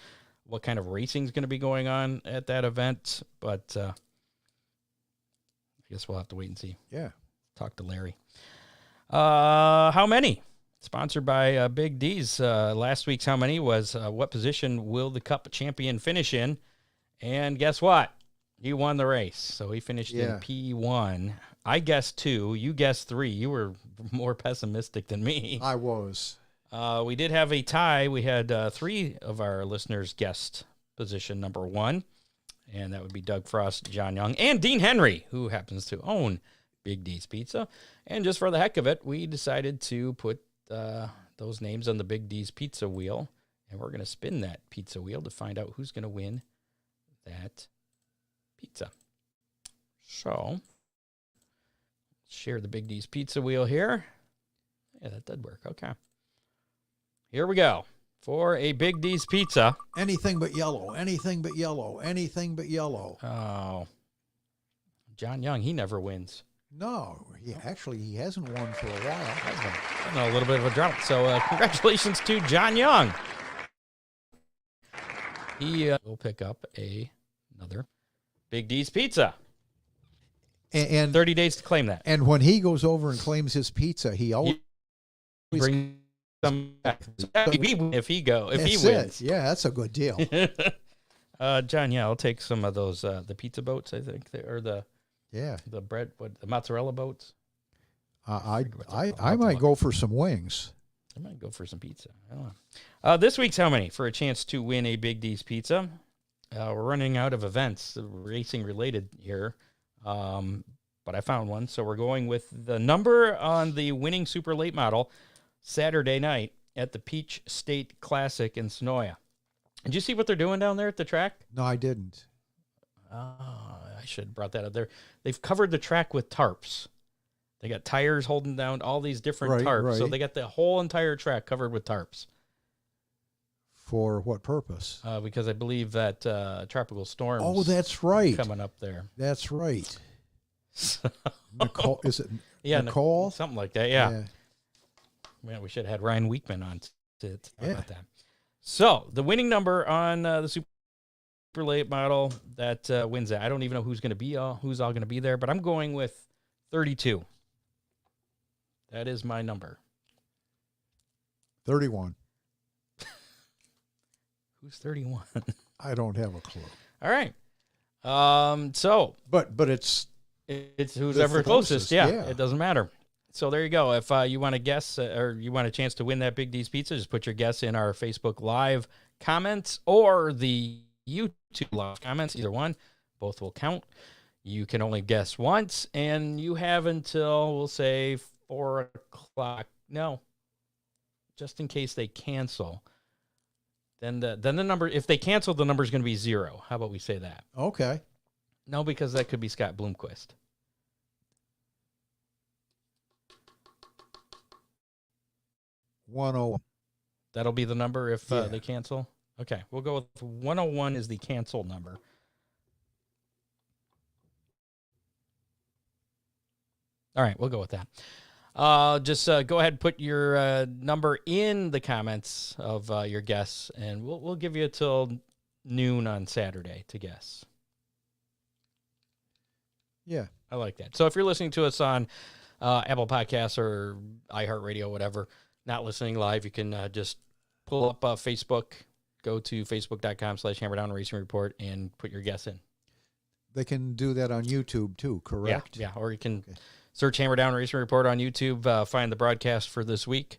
what kind of racing is going to be going on at that event, but I guess we'll have to wait and see. Yeah. Talk to Larry. How many? Sponsored by Big D's. Last week's How Many was what position will the Cup champion finish in? And guess what? He won the race, so he finished in P1. I guessed 2. You guessed 3. You were more pessimistic than me. I was. We did have a tie. We had 3 of our listeners guessed position number 1, and that would be Doug Frost, John Young, and Dean Henry, who happens to own Big D's Pizza. And just for the heck of it, we decided to put those names on the Big D's Pizza wheel, and we're going to spin that pizza wheel to find out who's going to win that pizza. So, share the Big D's Pizza wheel here. Yeah, that did work. Okay. Here we go. For a Big D's Pizza. Anything but yellow. Anything but yellow. Anything but yellow. Oh. John Young, he never wins. No, he hasn't won for a while. A little bit of a drought. So, congratulations to John Young. He will pick up another Big D's Pizza. And 30 days to claim that. And when he goes over and claims his pizza, he always brings some back. If he wins. It. Yeah, that's a good deal. John, I'll take some of those the pizza boats, I think, or the bread, the mozzarella boats. I might go for some wings. I might go for some pizza. I don't know. This week's How Many for a chance to win a Big D's Pizza. We're running out of events, racing related here, but I found one. So we're going with the number on the winning super late model Saturday night at the Peach State Classic in Sonoya. Did you see what they're doing down there at the track? No, I didn't. I should have brought that up there. They've covered the track with tarps. They got tires holding down all these different tarps. Right. So they got the whole entire track covered with tarps. For what purpose? Because I believe that tropical storms. Oh, that's right. Coming up there. That's right. Nicole, is it? Yeah, Nicole? Something like that. Yeah. Man, we should have had Ryan Weekman on to talk about that. So the winning number on the super late model that wins that. I don't even know who's all going to be there, but I'm going with 32. That is my number. 31. Who's 31? I don't have a clue. All right. But it's who's ever closest. Yeah, it doesn't matter. So there you go. If you want to guess or you want a chance to win that Big D's Pizza, just put your guess in our Facebook Live comments or the YouTube Live comments. Either one. Both will count. You can only guess once, and you have until, we'll say, 4 o'clock. No. just in case they cancel, then the number, if they cancel, the number is going to be 0. How about we say that? Okay. No, because that could be Scott Bloomquist. $101. That'll be the number if Yeah. they cancel. Okay, we'll go with 101 is the cancel number. All right, we'll go with that. Just go ahead and put your number in the comments of your guess, and we'll give you till noon on Saturday to guess. Yeah. I like that. So if you're listening to us on Apple Podcasts or iHeartRadio, whatever, not listening live, you can just pull up Facebook, go to facebook.com/Hammerdown Racing Report, and put your guess in. They can do that on YouTube too, correct? Yeah. Or you can search Hammerdown Racing Report on YouTube, find the broadcast for this week,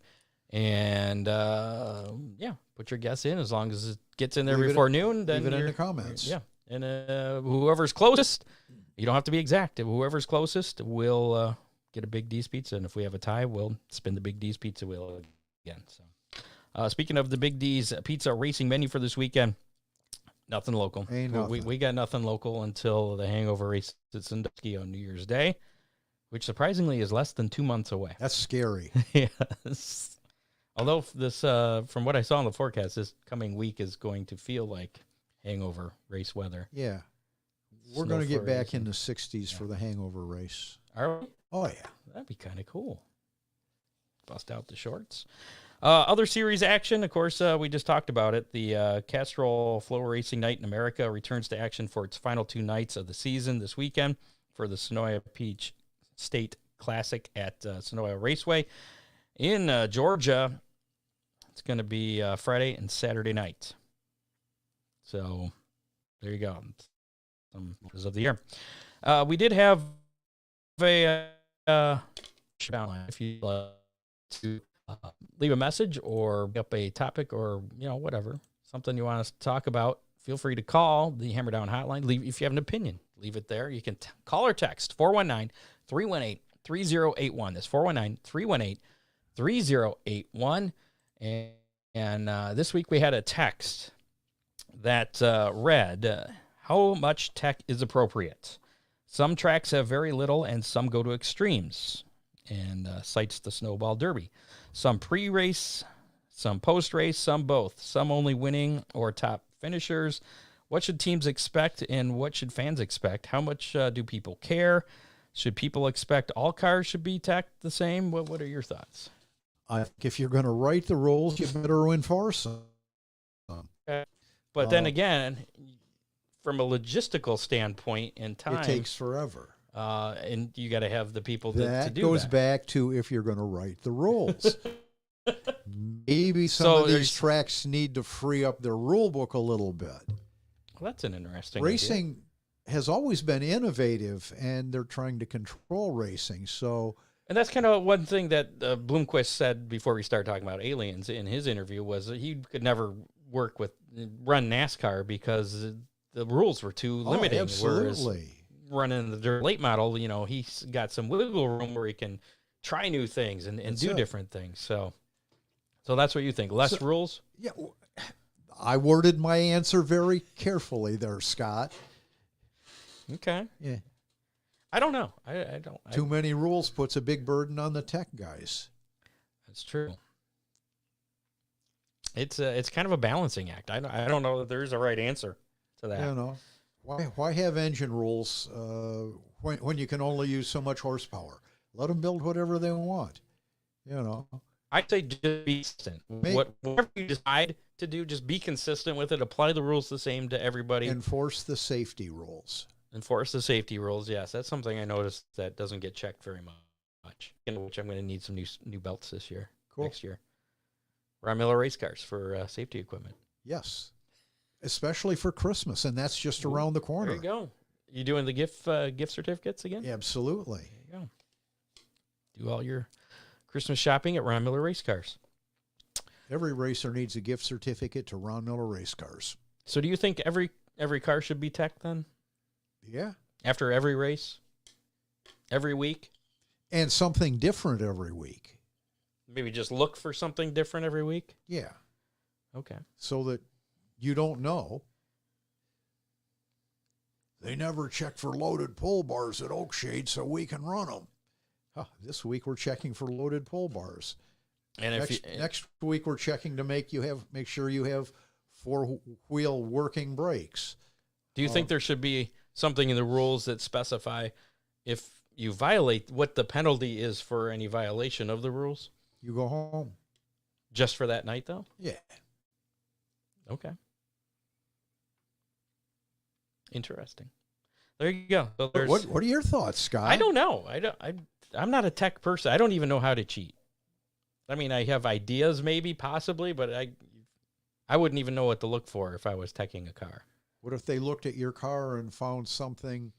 and put your guess in. As long as it gets in there before noon, then leave it in the comments. Yeah, and whoever's closest, you don't have to be exact. Whoever's closest will get a Big D's pizza, and if we have a tie, we'll spin the Big D's pizza wheel again. So, speaking of the Big D's pizza racing menu for this weekend, nothing local. Ain't nothing. We got nothing local until the Hangover race at Sandusky on New Year's Day, which surprisingly is less than 2 months away. That's scary. Yes. Although this, from what I saw in the forecast, this coming week is going to feel like Hangover race weather. Yeah. We're Snow going to get flurries back in and- the 60s for the Hangover race. Are we? Oh, yeah. That'd be kind of cool. Bust out the shorts. Other series action, of course, we just talked about it. The Castrol Flow Racing Night in America returns to action for its final 2 nights of the season this weekend for the Sonoya Peach State Classic at Sonoya Raceway in Georgia. It's going to be Friday and Saturday night. So there you go. Some of the year. We did have a if you'd like to leave a message or up a topic or whatever, something you want us to talk about, feel free to call the Hammer Down hotline. Leave if you have an opinion, leave it there. You can call or text 419-318-3081. That's 419-318-3081. And this week we had a text that read, how much tech is appropriate? Some tracks have very little and some go to extremes, and cites the Snowball Derby. Some pre-race, some post-race, some both. Some only winning or top finishers. What should teams expect and what should fans expect? How much do people care? Should people expect all cars should be teched the same? What are your thoughts? I think if you're going to write the rules, you better enforce them. But then again, from a logistical standpoint in time, It takes forever. and you got to have the people to do That that. goes back to if you're going to write the rules. Maybe some So of these there's- tracks need to free up their rule book a little bit. Well, that's an interesting Racing has always been innovative, and they're trying to control racing. So And that's kind of one thing that Bloomquist said before we started talking about aliens in his interview was that he could never run NASCAR because the rules were too limiting. Whereas absolutely. running the dirt late model, he's got some wiggle room where he can try new things and That's do it. different things. So that's what you think. Less rules? Yeah, I worded my answer very carefully there, Scott. Okay. Yeah. I don't know. I don't. Too many rules puts a big burden on the tech guys. That's true. It's kind of a balancing act. I don't know that there's a right answer to that. You know, why have engine rules when you can only use so much horsepower? Let them build whatever they want. You know, I'd say just be consistent. Whatever you decide to do, just be consistent with it. Apply the rules the same to everybody. enforce the safety rules. Enforce the safety rules. Yes, that's something I noticed that doesn't get checked very much. Which I'm going to need some new belts this year. Cool. Next year. Ron Miller race cars for safety equipment. Yes, especially for Christmas, and that's just around the corner. There you go. You doing the gift certificates again? Absolutely. There you go. Do all your Christmas shopping at Ron Miller Race Cars. Every racer needs a gift certificate to Ron Miller Race Cars. So do you think every car should be tech then? Yeah. After every race? Every week? And something different every week. Maybe just look for something different every week? Yeah. Okay. So that you don't know. They never check for loaded pull bars at Oakshade, so we can run them. This week we're checking for loaded pull bars. And Next week we're checking to make sure you have 4-wheel working brakes. do you think there should be something in the rules that specify if you violate what the penalty is for any violation of the rules? You go home. Just for that night, though? Yeah. Okay. Interesting. There you go. So What are your thoughts, Scott? I don't know. I'm not a tech person. I don't even know how to cheat. I mean, I have ideas, maybe, possibly, but I wouldn't even know what to look for if I was teching a car. What if they looked at your car and found something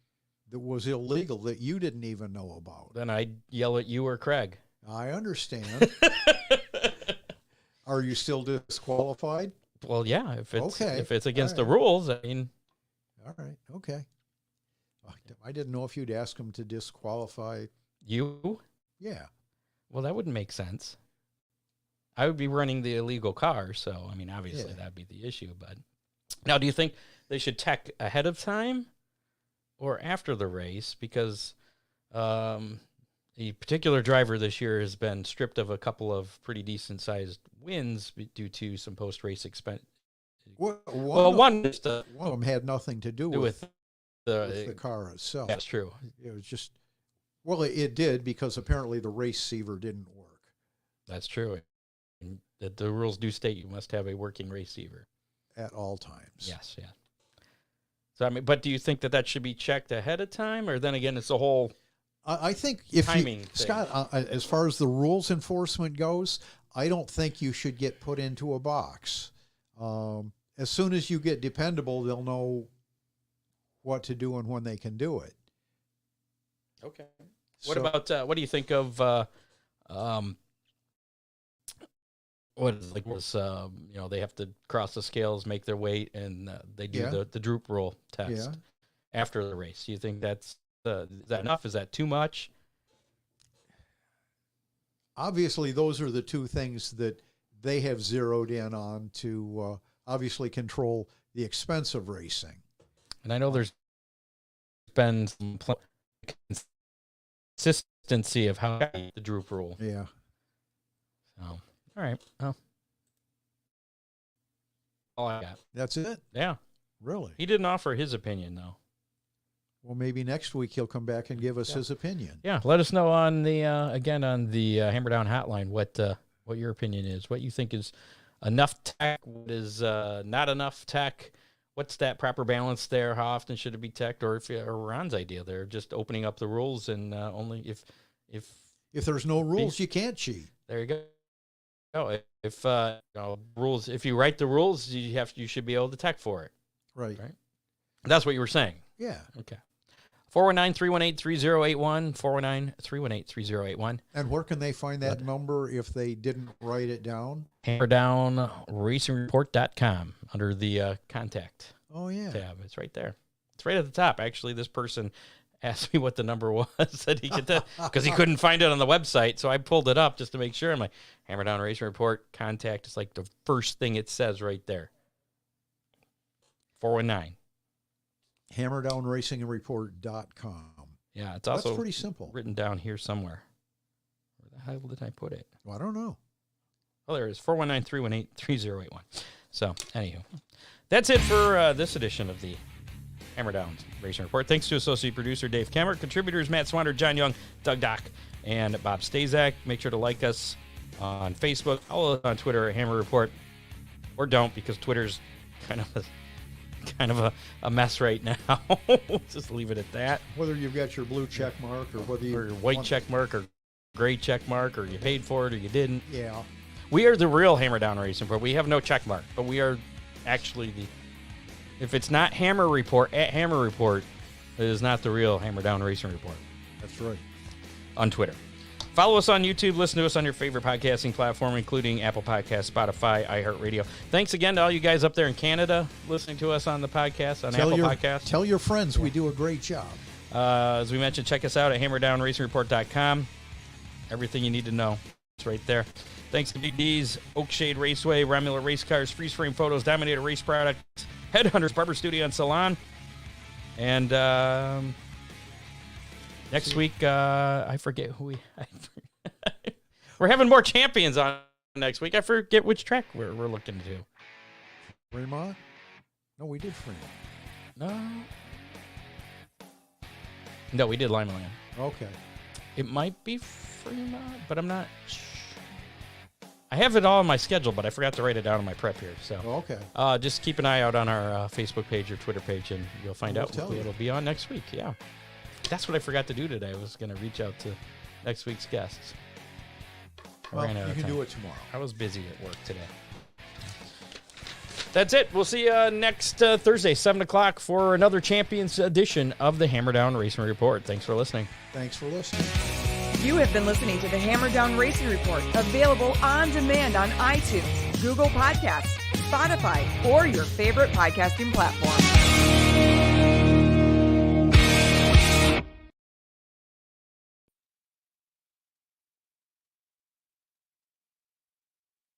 that was illegal that you didn't even know about? Then I'd yell at you or Craig. I understand. Are you still disqualified? Well, yeah. If it's against All the right. rules, I mean, All right. Okay. I didn't know if you'd ask them to disqualify. you. Yeah. Well, that wouldn't make sense. I would be running the illegal car, so I mean, obviously Yeah. that'd be the issue. But now, do you think they should tech ahead of time or after the race? Because a particular driver this year has been stripped of a couple of pretty decent sized wins due to some post race expense. One One of them had nothing to do with the car itself. That's true. It was just, well, it did because apparently the receiver didn't work. That's true. And the rules do state you must have a working receiver At all times. Yes, yeah. So I mean, but do you think that should be checked ahead of time, or then again, it's a whole? I think if timing you, thing. Scott, as far as the rules enforcement goes, I don't think you should get put into a box. As soon as you get dependable, they'll know what to do and when they can do it. Okay. What about what do you think of what is like this? They have to cross the scales, make their weight, and they do the droop roll test after the race. Do you think is that enough? Is that too much? Obviously, those are the two things that they have zeroed in on to obviously control the expense of racing. And I know there's been some consistency of how the droop rule. Yeah. So, all right. Well, all I got. That's it? Yeah. Really? He didn't offer his opinion, though. Well, maybe next week he'll come back and give us his opinion. Yeah. Let us know on the Hammer Down hotline what your opinion is. What you think is enough tech? What is not enough tech? What's that proper balance there? How often should it be teched? Or or Ron's idea there, just opening up the rules and only if there's no rules, you can't cheat. There you go. Oh, if rules, if you write the rules, you should be able to tech for it. Right. That's what you were saying. Yeah. Okay. 419-318-3081, 419-318-3081. And where can they find that number if they didn't write it down? HammerdownRacingReport.com under the contact tab. It's right there. It's right at the top. Actually, this person asked me what the number was that he could because he couldn't find it on the website. So I pulled it up just to make sure. I'm like, Hammer Down Racing Report contact. It's like the first thing it says right there. 419. HammerdownRacingReport.com. Yeah, it's also That's pretty simple. Written down here somewhere. Where the hell did I put it? Well, I don't know. Oh, there it is. 419-318-3081. So, anywho, that's it for this edition of the Hammer Down Racing Report. Thanks to associate producer Dave Kemmer, contributors Matt Swander, John Young, Doug Dock, and Bob Stazak. Make sure to like us on Facebook, follow us on Twitter at Hammer Report, or don't because Twitter's kind of a mess right now. Just leave it at that. Whether you've got your blue check mark or whether you or white check mark or gray check mark or you paid for it or you didn't. Yeah. We are the real Hammer Down Racing Report. We have no check mark, but we are actually if it's not Hammer Report at Hammer Report, it is not the real Hammer Down Racing Report. That's right. On Twitter. Follow us on YouTube. Listen to us on your favorite podcasting platform, including Apple Podcasts, Spotify, iHeartRadio. Thanks again to all you guys up there in Canada listening to us on the podcast, on Apple Podcasts. Tell your friends we do a great job. As we mentioned, check us out at HammerdownRacingReport.com. Everything you need to know right there. Thanks to Big D's, Oakshade Raceway, Romular Race Cars, Freeze Frame Photos, Dominator Race Products, Headhunters Barber Studio and Salon. And next week, I forget who we're having more champions on next week. I forget which track we're looking to. Fremont? No, we did Fremont. No, we did Lima Land. Okay. It might be Fremont, but I'm not sure. I have it all on my schedule, but I forgot to write it down in my prep here. So, Okay. just keep an eye out on our Facebook page or Twitter page, and you'll find out tell who you. it'll be on next week. Yeah, that's what I forgot to do today. I was going to reach out to next week's guests. I Well, ran out you of can time. do it tomorrow. I was busy at work today. That's it. We'll see you next Thursday, 7 o'clock, for another Champions edition of the Hammer Down Racing Report. Thanks for listening. Thanks for listening. You have been listening to the Hammer Down Racing Report, available on demand on iTunes, Google Podcasts, Spotify, or your favorite podcasting platform.